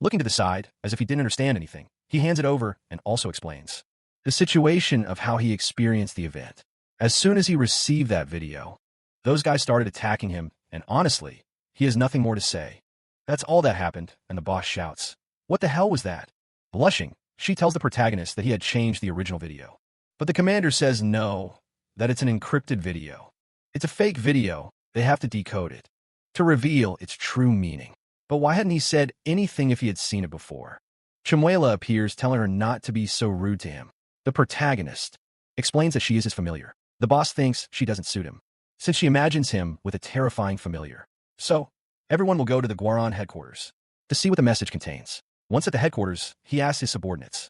[SPEAKER 1] Looking to the side, as if he didn't understand anything, he hands it over and also explains the situation of how he experienced the event. As soon as he received that video, those guys started attacking him, and honestly, he has nothing more to say. That's all that happened, and the boss shouts, "What the hell was that?" Blushing, she tells the protagonist that he had changed the original video. But the commander says no, that it's an encrypted video. It's a fake video, they have to decode it to reveal its true meaning. But why hadn't he said anything if he had seen it before? Chimuela appears, telling her not to be so rude to him. The protagonist explains that she is his familiar. The boss thinks she doesn't suit him, since she imagines him with a terrifying familiar. So, everyone will go to the Guaran headquarters to see what the message contains. Once at the headquarters, he asks his subordinates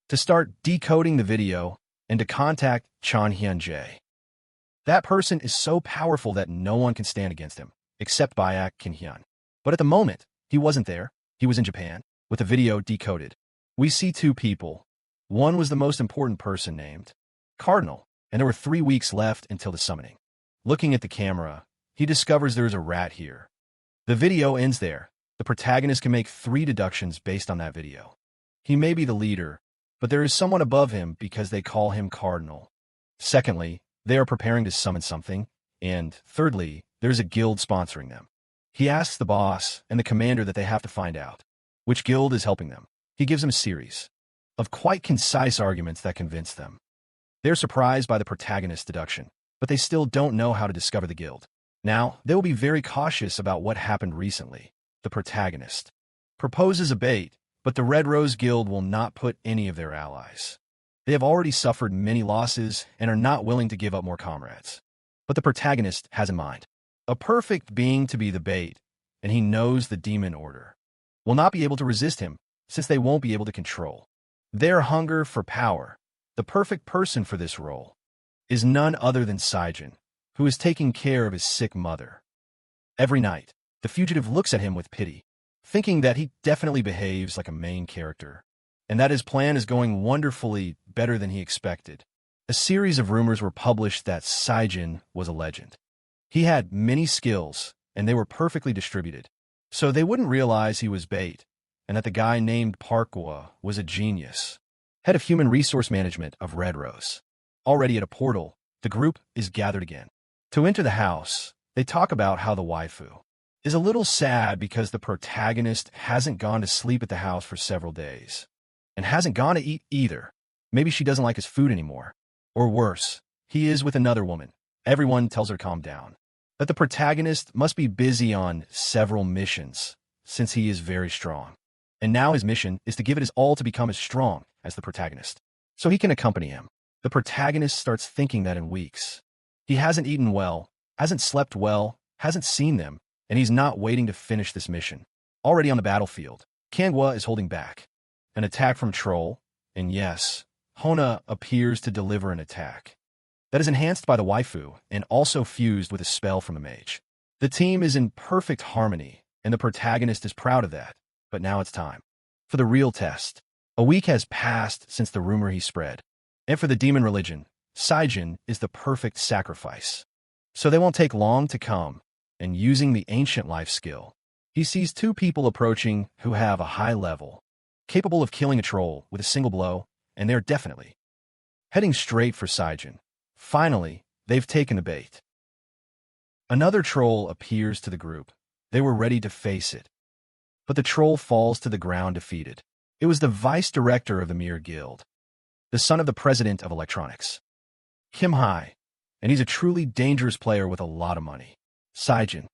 [SPEAKER 1] to start decoding the video and to contact Chan Hyun-jae. That person is so powerful that no one can stand against him, except Baek Kin-hyun. But at the moment, he wasn't there. He was in Japan, with the video decoded. We see two people. One was the most important person, named Cardinal, and there were 3 weeks left until the summoning. Looking at the camera, he discovers there's a rat here. The video ends there. The protagonist can make 3 deductions based on that video. He may be the leader, but there is someone above him because they call him Cardinal. Secondly, they are preparing to summon something. And thirdly, there's a guild sponsoring them. He asks the boss and the commander that they have to find out which guild is helping them. He gives them a series of quite concise arguments that convince them. They're surprised by the protagonist's deduction, but they still don't know how to discover the guild. Now, they will be very cautious about what happened recently. The protagonist proposes a bait, But the Red Rose Guild will not put any of their allies. They have already suffered many losses and are not willing to give up more comrades. But the protagonist has in mind a perfect being to be the bait, and he knows the demon order will not be able to resist him since they won't be able to control their hunger for power. The perfect person for this role is none other than Saijin, who is taking care of his sick mother. Every night, the fugitive looks at him with pity, thinking that he definitely behaves like a main character, and that his plan is going wonderfully better than he expected. A series of rumors were published that Saijin was a legend. He had many skills, and they were perfectly distributed, so they wouldn't realize he was bait, and that the guy named Parkwa was a genius, head of human resource management of Red Rose. Already at a portal, the group is gathered again. To enter the house, they talk about how the waifu is a little sad because the protagonist hasn't gone to sleep at the house for several days, and hasn't gone to eat either. Maybe she doesn't like his food anymore. Or worse, he is with another woman. Everyone tells her to calm down. That the protagonist must be busy on several missions, since he is very strong. And now his mission is to give it his all to become as strong as the protagonist, so he can accompany him. The protagonist starts thinking that in weeks. He hasn't eaten well, hasn't slept well, hasn't seen them, and he's not waiting to finish this mission. Already on the battlefield, Kangwa is holding back an attack from Troll, and yes, Hona appears to deliver an attack that is enhanced by the waifu and also fused with a spell from a mage. The team is in perfect harmony, and the protagonist is proud of that. But now it's time for the real test. A week has passed since the rumor he spread, and for the demon religion, Saijin is the perfect sacrifice. So they won't take long to come, and using the ancient life skill, he sees two people approaching who have a high level, capable of killing a troll with a single blow, and they're definitely heading straight for Saijin. Finally, they've taken the bait. Another troll appears to the group. They were ready to face it. But the troll falls to the ground defeated. It was the vice director of the Mir Guild, the son of the president of electronics, Kim Hai, and he's a truly dangerous player with a lot of money. Saijin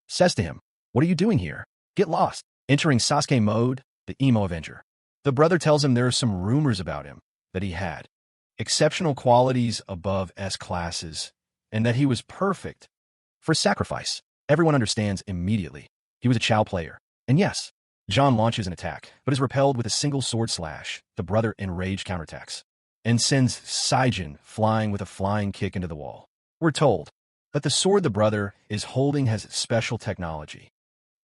[SPEAKER 1] says to him, "What are you doing here? Get lost." Entering Sasuke mode, the emo avenger. The brother tells him there are some rumors about him, that he had exceptional qualities above S classes, and that he was perfect for sacrifice. Everyone understands immediately. He was a Chao player. And yes, John launches an attack, but is repelled with a single sword slash. The brother enraged counterattacks and sends Saijin flying with a flying kick into the wall. We're told that the sword the brother is holding has special technology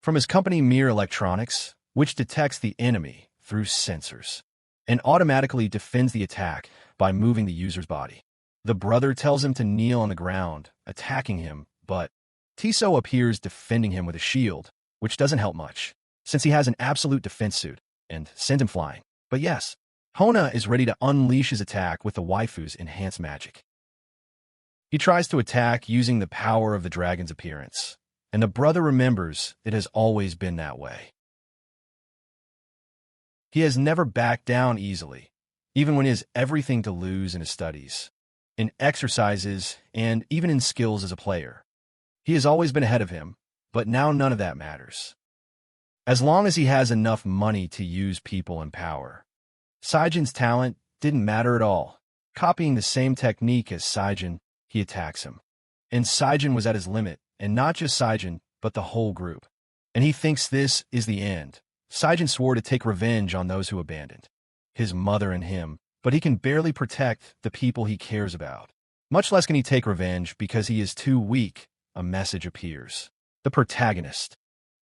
[SPEAKER 1] from his company Mir Electronics, which detects the enemy through sensors and automatically defends the attack by moving the user's body. The brother tells him to kneel on the ground, attacking him, but Tiso appears defending him with a shield, which doesn't help much, since he has an absolute defense suit, and sends him flying. But yes, Hona is ready to unleash his attack with the waifu's enhanced magic. He tries to attack using the power of the dragon's appearance, and the brother remembers it has always been that way. He has never backed down easily, even when he has everything to lose in his studies, in exercises, and even in skills as a player. He has always been ahead of him, but now none of that matters. As long as he has enough money to use people and power. Saijin's talent didn't matter at all. Copying the same technique as Saijin, he attacks him. And Saijin was at his limit, and not just Saijin, but the whole group. And he thinks this is the end. Saijin swore to take revenge on those who abandoned his mother and him, but he can barely protect the people he cares about. Much less can he take revenge because he is too weak. A message appears. The protagonist,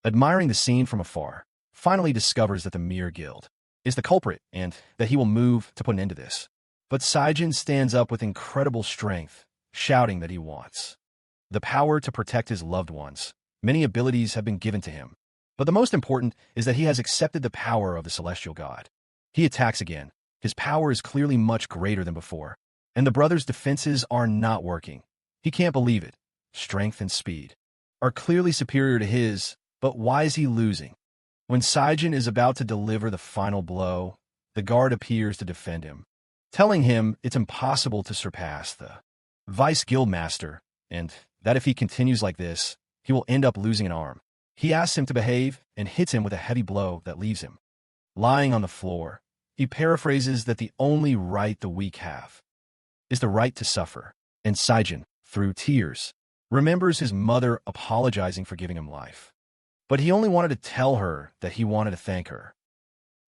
[SPEAKER 1] admiring the scene from afar, finally discovers that the Mir Guild is the culprit and that he will move to put an end to this. But Saijin stands up with incredible strength, shouting that he wants the power to protect his loved ones. Many abilities have been given to him, but the most important is that he has accepted the power of the celestial god. He attacks again. His power is clearly much greater than before, and the brother's defenses are not working. He can't believe it. Strength and speed are clearly superior to his, but why is he losing? When Saijin is about to deliver the final blow, the guard appears to defend him, telling him it's impossible to surpass the vice guildmaster, and that if he continues like this, he will end up losing an arm. He asks him to behave and hits him with a heavy blow that leaves him lying on the floor, he paraphrases that the only right the weak have is the right to suffer. And Saijin, through tears, remembers his mother apologizing for giving him life. But he only wanted to tell her that he wanted to thank her.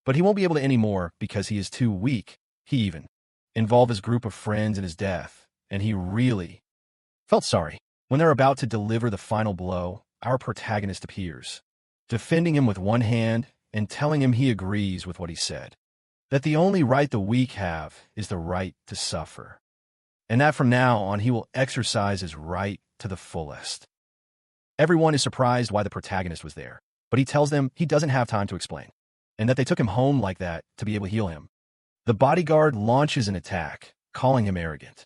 [SPEAKER 1] But he won't be able to anymore because he is too weak. He even involved his group of friends in his death, and he really felt sorry. When they're about to deliver the final blow, our protagonist appears, defending him with one hand and telling him he agrees with what he said, that the only right the weak have is the right to suffer, and that from now on he will exercise his right to the fullest. Everyone is surprised why the protagonist was there, but he tells them he doesn't have time to explain, and that they took him home like that to be able to heal him. The bodyguard launches an attack, calling him arrogant.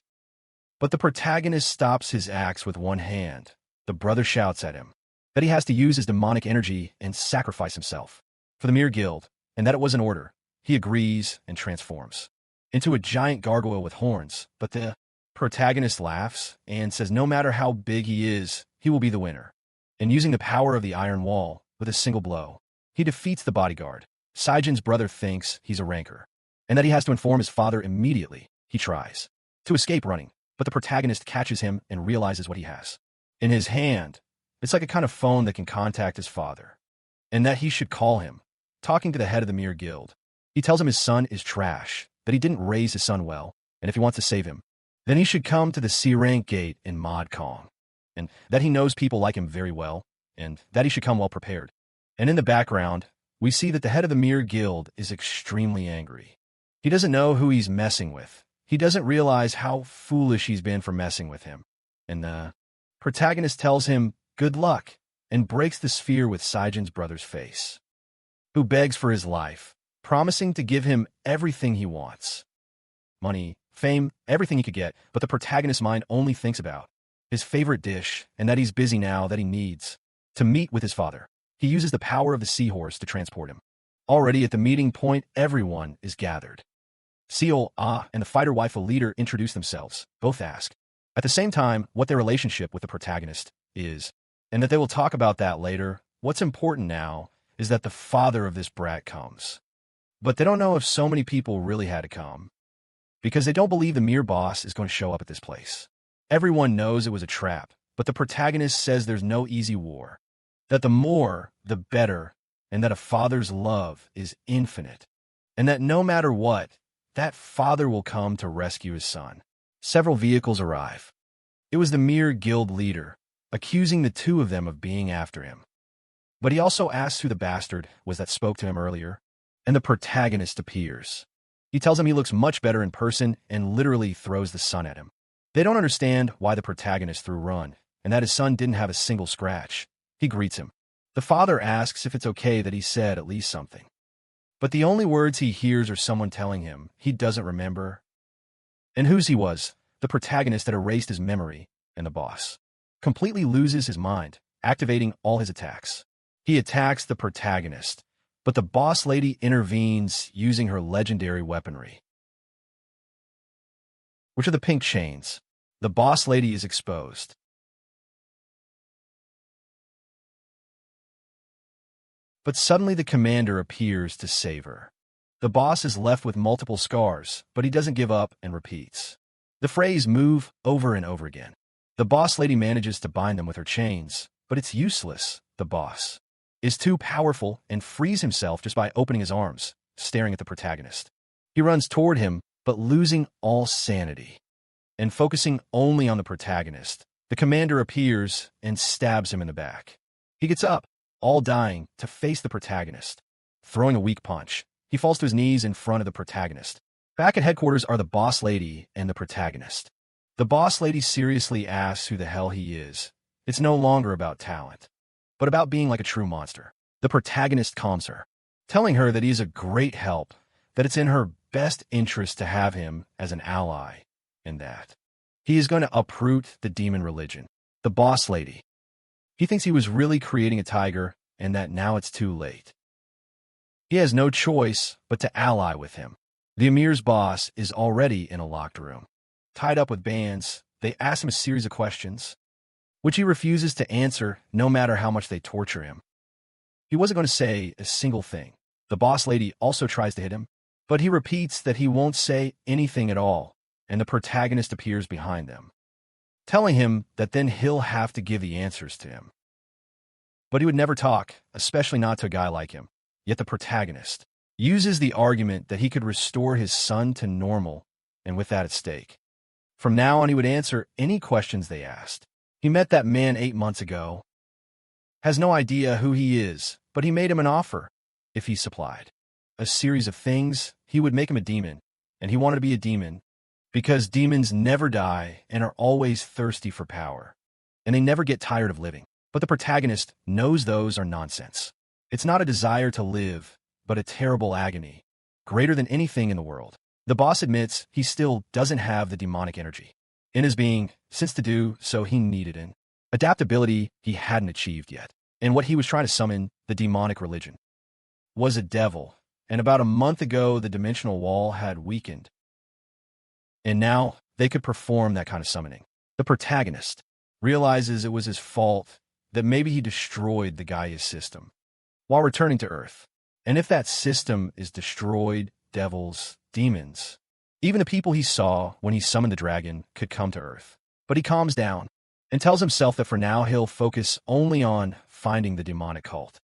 [SPEAKER 1] But the protagonist stops his axe with one hand. The brother shouts at him that he has to use his demonic energy and sacrifice himself for the Mere Guild, and that it was an order. He agrees and transforms into a giant gargoyle with horns, but the protagonist laughs and says no matter how big he is, he will be the winner. And using the power of the iron wall, with a single blow, he defeats the bodyguard. Saijin's brother thinks he's a rancor, and that he has to inform his father immediately. He tries to escape running, but the protagonist catches him and realizes what he has in his hand. It's like a kind of phone that can contact his father, and that he should call him. Talking to the head of the Mere Guild, he tells him his son is trash, that he didn't raise his son well, and if he wants to save him, then he should come to the C-Rank Gate in Mod Kong, and that he knows people like him very well, and that he should come well prepared. And in the background, we see that the head of the Mere Guild is extremely angry. He doesn't know who he's messing with. He doesn't realize how foolish he's been for messing with him. And the protagonist tells him, good luck, and breaks the sphere with Saijin's brother's face, who begs for his life, promising to give him everything he wants. Money, fame, everything he could get, but the protagonist's mind only thinks about his favorite dish, and that he's busy now, that he needs to meet with his father. He uses the power of the seahorse to transport him. Already at the meeting point, everyone is gathered. Seol, and the fighter wife leader introduce themselves. Both ask, at the same time, what their relationship with the protagonist is, and that they will talk about that later. What's important now is that the father of this brat comes. But they don't know if so many people really had to come, because they don't believe the Mere boss is going to show up at this place. Everyone knows it was a trap, but the protagonist says there's no easy war, that the more, the better, and that a father's love is infinite, and that no matter what, that father will come to rescue his son. Several vehicles arrive. It was the Mere Guild leader, accusing the two of them of being after him. But he also asks who the bastard was that spoke to him earlier, and the protagonist appears. He tells him he looks much better in person and literally throws the sun at him. They don't understand why the protagonist threw run, and that his son didn't have a single scratch. He greets him. The father asks if it's okay that he said at least something. But the only words he hears are someone telling him he doesn't remember, and whose he was. The protagonist had erased his memory, and the boss completely loses his mind, activating all his attacks. He attacks the protagonist, but the boss lady intervenes using her legendary weaponry, which are the pink chains. The boss lady is exposed. But suddenly the commander appears to save her. The boss is left with multiple scars, but he doesn't give up and repeats the phrase move over and over again. The boss lady manages to bind them with her chains, but it's useless. The boss is too powerful and frees himself just by opening his arms, staring at the protagonist. He runs toward him, but losing all sanity and focusing only on the protagonist. The commander appears and stabs him in the back. He gets up, all dying, to face the protagonist. Throwing a weak punch, he falls to his knees in front of the protagonist. Back at headquarters are the boss lady and the protagonist. The boss lady seriously asks who the hell he is. It's no longer about talent, but about being like a true monster. The protagonist calms her, telling her that he is a great help, that it's in her best interest to have him as an ally, and that he is going to uproot the demon religion. The boss lady, he thinks he was really creating a tiger, and that now it's too late. He has no choice but to ally with him. The Emir's boss is already in a locked room. Tied up with bands, they ask him a series of questions, which he refuses to answer no matter how much they torture him. He wasn't going to say a single thing. The boss lady also tries to hit him, but he repeats that he won't say anything at all, and the protagonist appears behind them, telling him that then he'll have to give the answers to him. But he would never talk, especially not to a guy like him. Yet the protagonist uses the argument that he could restore his son to normal, and with that at stake. From now on, he would answer any questions they asked. He met that man 8 months ago, has no idea who he is, but he made him an offer if he supplied a series of things. He would make him a demon, and he wanted to be a demon because demons never die and are always thirsty for power, and they never get tired of living. But the protagonist knows those are nonsense. It's not a desire to live, but a terrible agony, greater than anything in the world. The boss admits he still doesn't have the demonic energy in his being, since to do so he needed an adaptability he hadn't achieved yet. And what he was trying to summon, the demonic religion, was a devil. And about a month ago, the dimensional wall had weakened, and now they could perform that kind of summoning. The protagonist realizes it was his fault, that maybe he destroyed the Gaia system while returning to Earth. And if that system is destroyed, devils, demons, even the people he saw when he summoned the dragon could come to Earth. But he calms down and tells himself that for now he'll focus only on finding the demonic cult.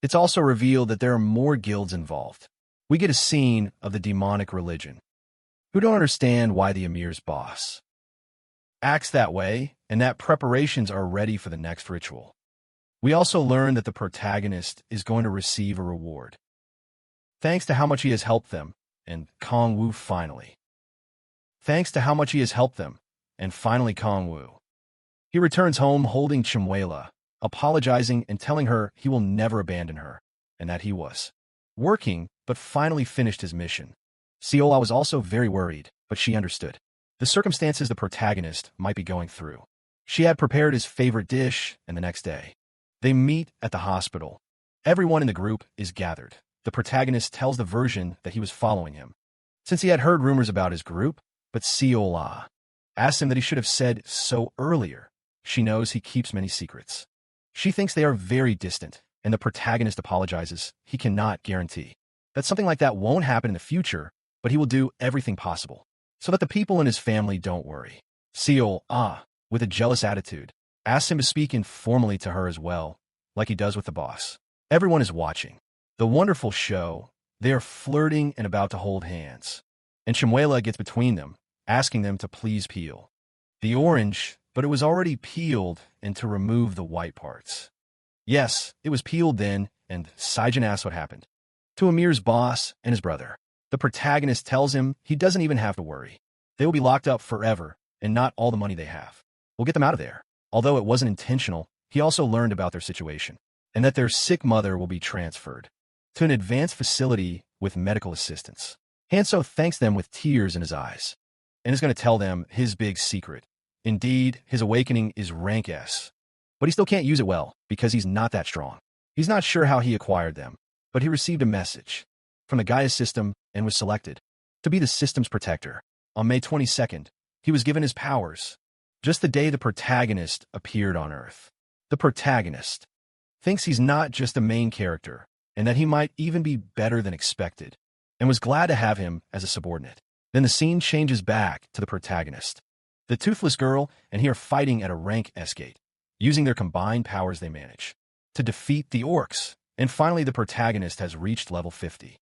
[SPEAKER 1] It's also revealed that there are more guilds involved. We get a scene of the demonic religion, who don't understand why the Emir's boss acts that way, and that preparations are ready for the next ritual. We also learn that the protagonist is going to receive a reward, thanks to how much he has helped them, and Kong Wu finally. Thanks to how much he has helped them, and finally Kong Wu. He returns home holding Chimuela, apologizing and telling her he will never abandon her, and that he was working, but finally finished his mission. Ciola was also very worried, but she understood the circumstances the protagonist might be going through. She had prepared his favorite dish, and the next day, they meet at the hospital. Everyone in the group is gathered. The protagonist tells the version that he was following him, since he had heard rumors about his group, but Ciola asks him that he should have said so earlier. She knows he keeps many secrets. She thinks they are very distant, and the protagonist apologizes. He cannot guarantee that something like that won't happen in the future, but he will do everything possible so that the people in his family don't worry. Ciola, with a jealous attitude, asks him to speak informally to her as well, like he does with the boss. Everyone is watching the wonderful show. They are flirting and about to hold hands, and Chimuela gets between them, asking them to please peel the orange, but it was already peeled, and to remove the white parts. Yes, it was peeled then, and Saijin asks what happened to Amir's boss and his brother. The protagonist tells him he doesn't even have to worry. They will be locked up forever, and not all the money they have will get them out of there. Although it wasn't intentional, he also learned about their situation, and that their sick mother will be transferred to an advanced facility with medical assistance. Hanso thanks them with tears in his eyes, and is going to tell them his big secret. Indeed, his awakening is rank S, but he still can't use it well because he's not that strong. He's not sure how he acquired them, but he received a message from the Gaia system and was selected to be the system's protector. On May 22nd, he was given his powers, just the day the protagonist appeared on Earth. The protagonist thinks he's not just a main character, and that he might even be better than expected, and was glad to have him as a subordinate. Then the scene changes back to the protagonist. The Toothless Girl and he are fighting at a rank S gate. Using their combined powers they manage to defeat the orcs, and finally the protagonist has reached level 50,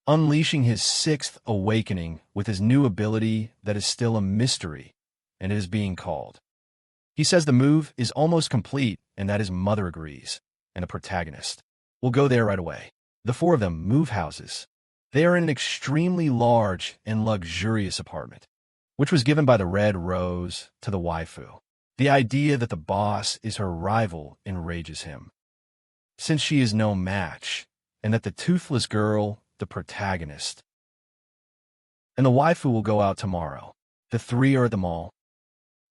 [SPEAKER 1] unleashing his 6th awakening with his new ability that is still a mystery, and it is being called. He says the move is almost complete and that his mother agrees, and the protagonist will go there right away. The 4 of them move houses. They are in an extremely large and luxurious apartment, which was given by the Red Rose to the waifu. The idea that the boss is her rival enrages him, since she is no match, and that the Toothless Girl, the protagonist, and the waifu will go out tomorrow. The 3 are at the mall,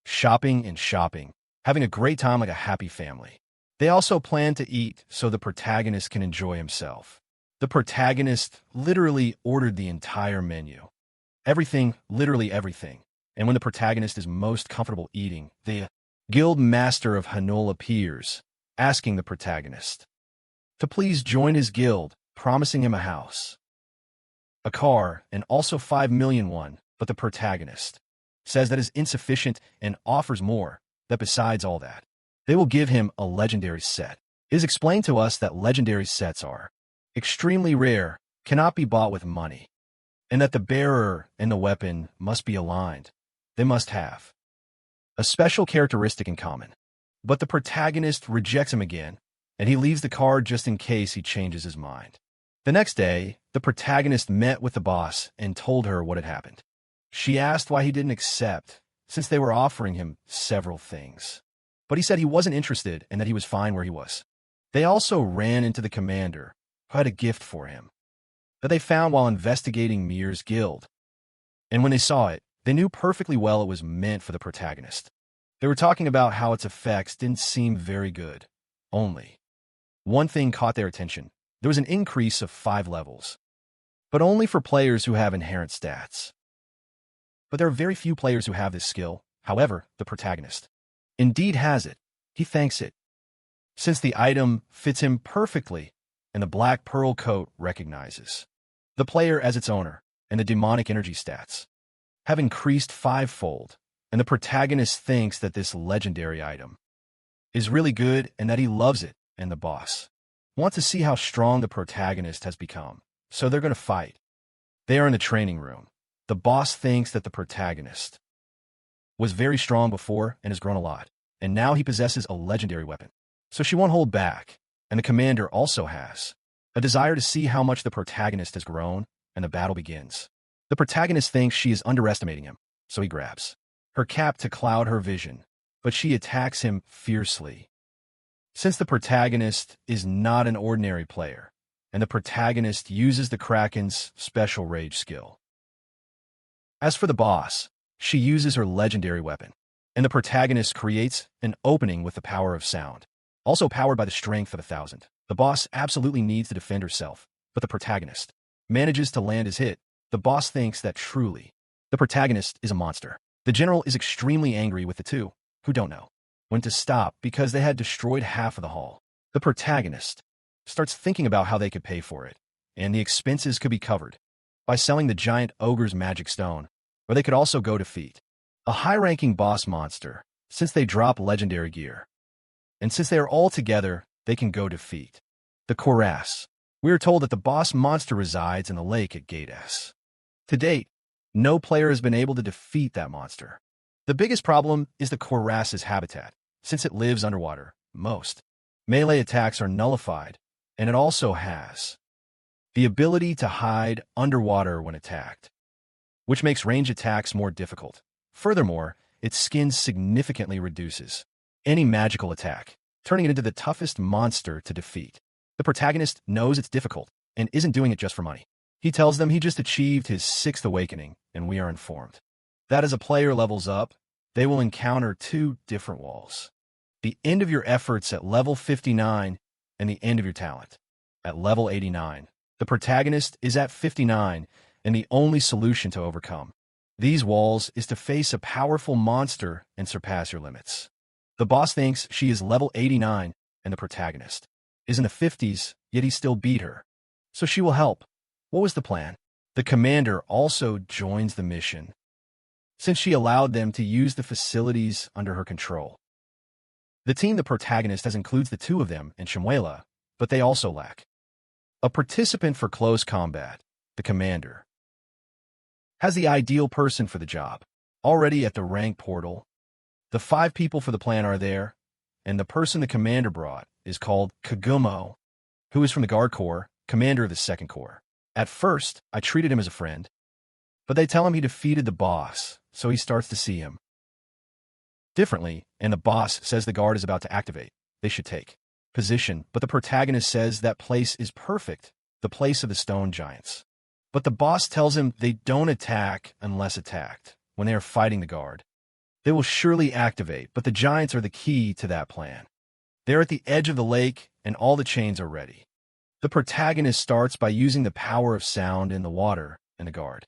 [SPEAKER 1] shopping and shopping, having a great time like a happy family. They also plan to eat so the protagonist can enjoy himself. The protagonist literally ordered the entire menu. Everything, literally everything. And when the protagonist is most comfortable eating, the guild master of Hanol appears, asking the protagonist to please join his guild, promising him a house, a car, and also 5 million won, but the protagonist says that is insufficient and offers more, that besides all that, they will give him a legendary set. It is explained to us that legendary sets are extremely rare, cannot be bought with money, and that the bearer and the weapon must be aligned. They must have a special characteristic in common. But the protagonist rejects him again, and he leaves the card just in case he changes his mind. The next day, the protagonist met with the boss and told her what had happened. She asked why he didn't accept, since they were offering him several things. But he said he wasn't interested and that he was fine where he was. They also ran into the commander, who had a gift for him that they found while investigating Mir's guild. And when they saw it, they knew perfectly well it was meant for the protagonist. They were talking about how its effects didn't seem very good. Only one thing caught their attention. There was an increase of 5 levels, but only for players who have inherent stats. But there are very few players who have this skill. However, the protagonist indeed has it. He thanks it, since the item fits him perfectly, and the black pearl coat recognizes the player as its owner, and the demonic energy stats have increased 5-fold, and the protagonist thinks that this legendary item is really good and that he loves it, and the boss wants to see how strong the protagonist has become, so they're going to fight. They are in the training room. The boss thinks that the protagonist was very strong before and has grown a lot, and now he possesses a legendary weapon. So she won't hold back, and the commander also has a desire to see how much the protagonist has grown, and the battle begins. The protagonist thinks she is underestimating him, so he grabs her cap to cloud her vision, but she attacks him fiercely. Since the protagonist is not an ordinary player, and the protagonist uses the Kraken's special rage skill. As for the boss, she uses her legendary weapon, and the protagonist creates an opening with the power of sound, also powered by the strength of 1,000. The boss absolutely needs to defend herself, but the protagonist manages to land his hit. The boss thinks that truly the protagonist is a monster. The general is extremely angry with the two, who don't know when to stop because they had destroyed half of the hall. The protagonist starts thinking about how they could pay for it, and the expenses could be covered by selling the giant ogre's magic stone, or they could also go defeat a high-ranking boss monster, since they drop legendary gear. And since they are all together, they can go defeat the Korass. We are told that the boss monster resides in the lake at Gate S. To date, no player has been able to defeat that monster. The biggest problem is the Korass's habitat, since it lives underwater. Most melee attacks are nullified, and it also has the ability to hide underwater when attacked, which makes range attacks more difficult. Furthermore, its skin significantly reduces any magical attack, turning it into the toughest monster to defeat. The protagonist knows it's difficult and isn't doing it just for money. He tells them he just achieved his 6th awakening, and we are informed that as a player levels up, they will encounter 2 different walls. The end of your efforts at level 59 and the end of your talent at level 89. The protagonist is at 59, and the only solution to overcome these walls is to face a powerful monster and surpass your limits. The boss thinks she is level 89, and the protagonist is in the 50s, yet he still beat her. So she will help. What was the plan? The commander also joins the mission, since she allowed them to use the facilities under her control. The team the protagonist has includes the 2 of them and Shemuela, but they also lack a participant for close combat. The commander has the ideal person for the job. Already at the rank portal, the 5 people for the plan are there, and the person the commander brought is called Kagumo, who is from the Guard Corps, commander of the 2nd Corps. At first, I treated him as a friend, but they tell him he defeated the boss, so he starts to see him differently, and the boss says the guard is about to activate. They should take position, but the protagonist says that place is perfect, the place of the stone giants. But the boss tells him they don't attack unless attacked. When they are fighting the guard, they will surely activate, but the giants are the key to that plan. They're at the edge of the lake, and all the chains are ready. The protagonist starts by using the power of sound in the water, and the guard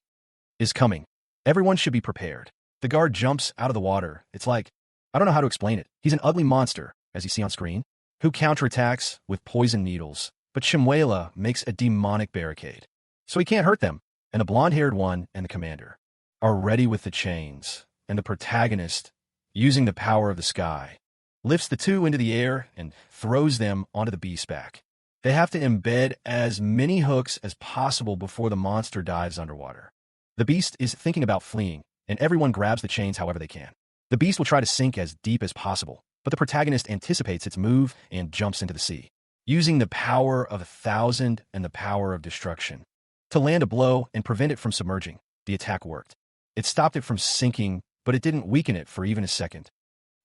[SPEAKER 1] is coming. Everyone should be prepared. The guard jumps out of the water. It's like, I don't know how to explain it. He's an ugly monster, as you see on screen, who counterattacks with poison needles, But Chimuela makes a demonic barricade, so he can't hurt them, and the blonde-haired one and the commander are ready with the chains, and the protagonist, using the power of the sky, lifts the two into the air and throws them onto the beast's back. They have to embed as many hooks as possible before the monster dives underwater. The beast is thinking about fleeing, and everyone grabs the chains however they can. The beast will try to sink as deep as possible, but the protagonist anticipates its move and jumps into the sea, using the power of 1,000 and the power of destruction to land a blow and prevent it from submerging. The attack worked. It stopped it from sinking, but it didn't weaken it for even a second.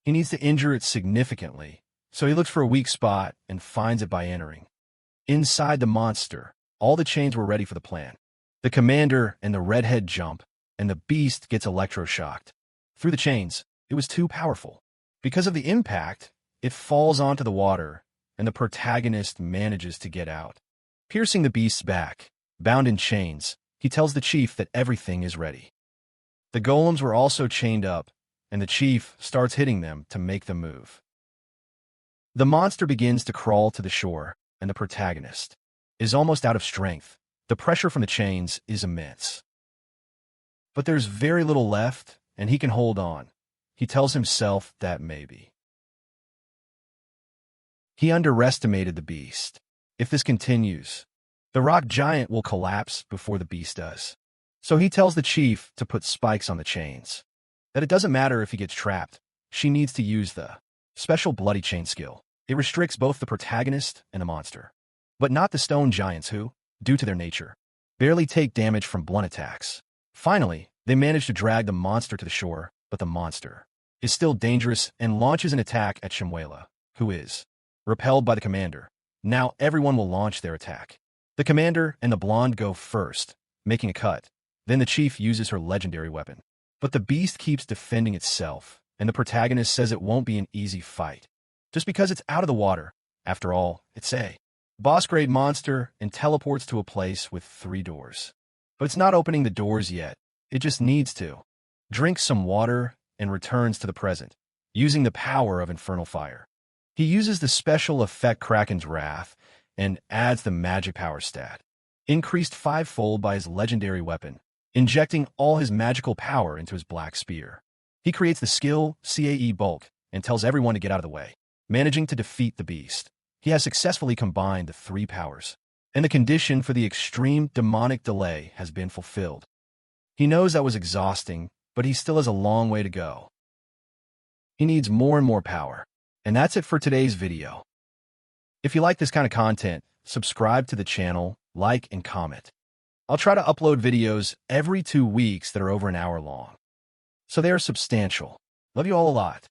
[SPEAKER 1] He needs to injure it significantly, so he looks for a weak spot and finds it by entering. Inside the monster, all the chains were ready for the plan. The commander and the redhead jump, and the beast gets electroshocked. Through the chains, it was too powerful. Because of the impact, it falls onto the water, and the protagonist manages to get out. Piercing the beast's back, bound in chains, he tells the chief that everything is ready. The golems were also chained up, and the chief starts hitting them to make them move. The monster begins to crawl to the shore, and the protagonist is almost out of strength. The pressure from the chains is immense. But there's very little left, and he can hold on. He tells himself that maybe he underestimated the beast. If this continues, the rock giant will collapse before the beast does. So he tells the chief to put spikes on the chains. That it doesn't matter if he gets trapped. She needs to use the special bloody chain skill. It restricts both the protagonist and the monster, but not the stone giants who, due to their nature, barely take damage from blunt attacks. Finally, they manage to drag the monster to the shore, but the monster is still dangerous and launches an attack at Chimuela, who is repelled by the commander. Now everyone will launch their attack. The commander and the blonde go first, making a cut. Then the chief uses her legendary weapon. But the beast keeps defending itself, and the protagonist says it won't be an easy fight. Just because it's out of the water, after all, it's a boss-grade monster and teleports to a place with 3 doors. But it's not opening the doors yet. It just needs to drink some water and returns to the present, using the power of infernal fire. He uses the special effect Kraken's Wrath and adds the magic power stat, increased 5-fold by his legendary weapon, injecting all his magical power into his black spear. He creates the skill CAE Bulk and tells everyone to get out of the way, managing to defeat the beast. He has successfully combined the 3 powers, and the condition for the extreme demonic delay has been fulfilled. He knows that was exhausting, but he still has a long way to go. He needs more and more power. And that's it for today's video. If you like this kind of content, subscribe to the channel, like, and comment. I'll try to upload videos every 2 weeks that are over an hour long, so they are substantial. Love you all a lot.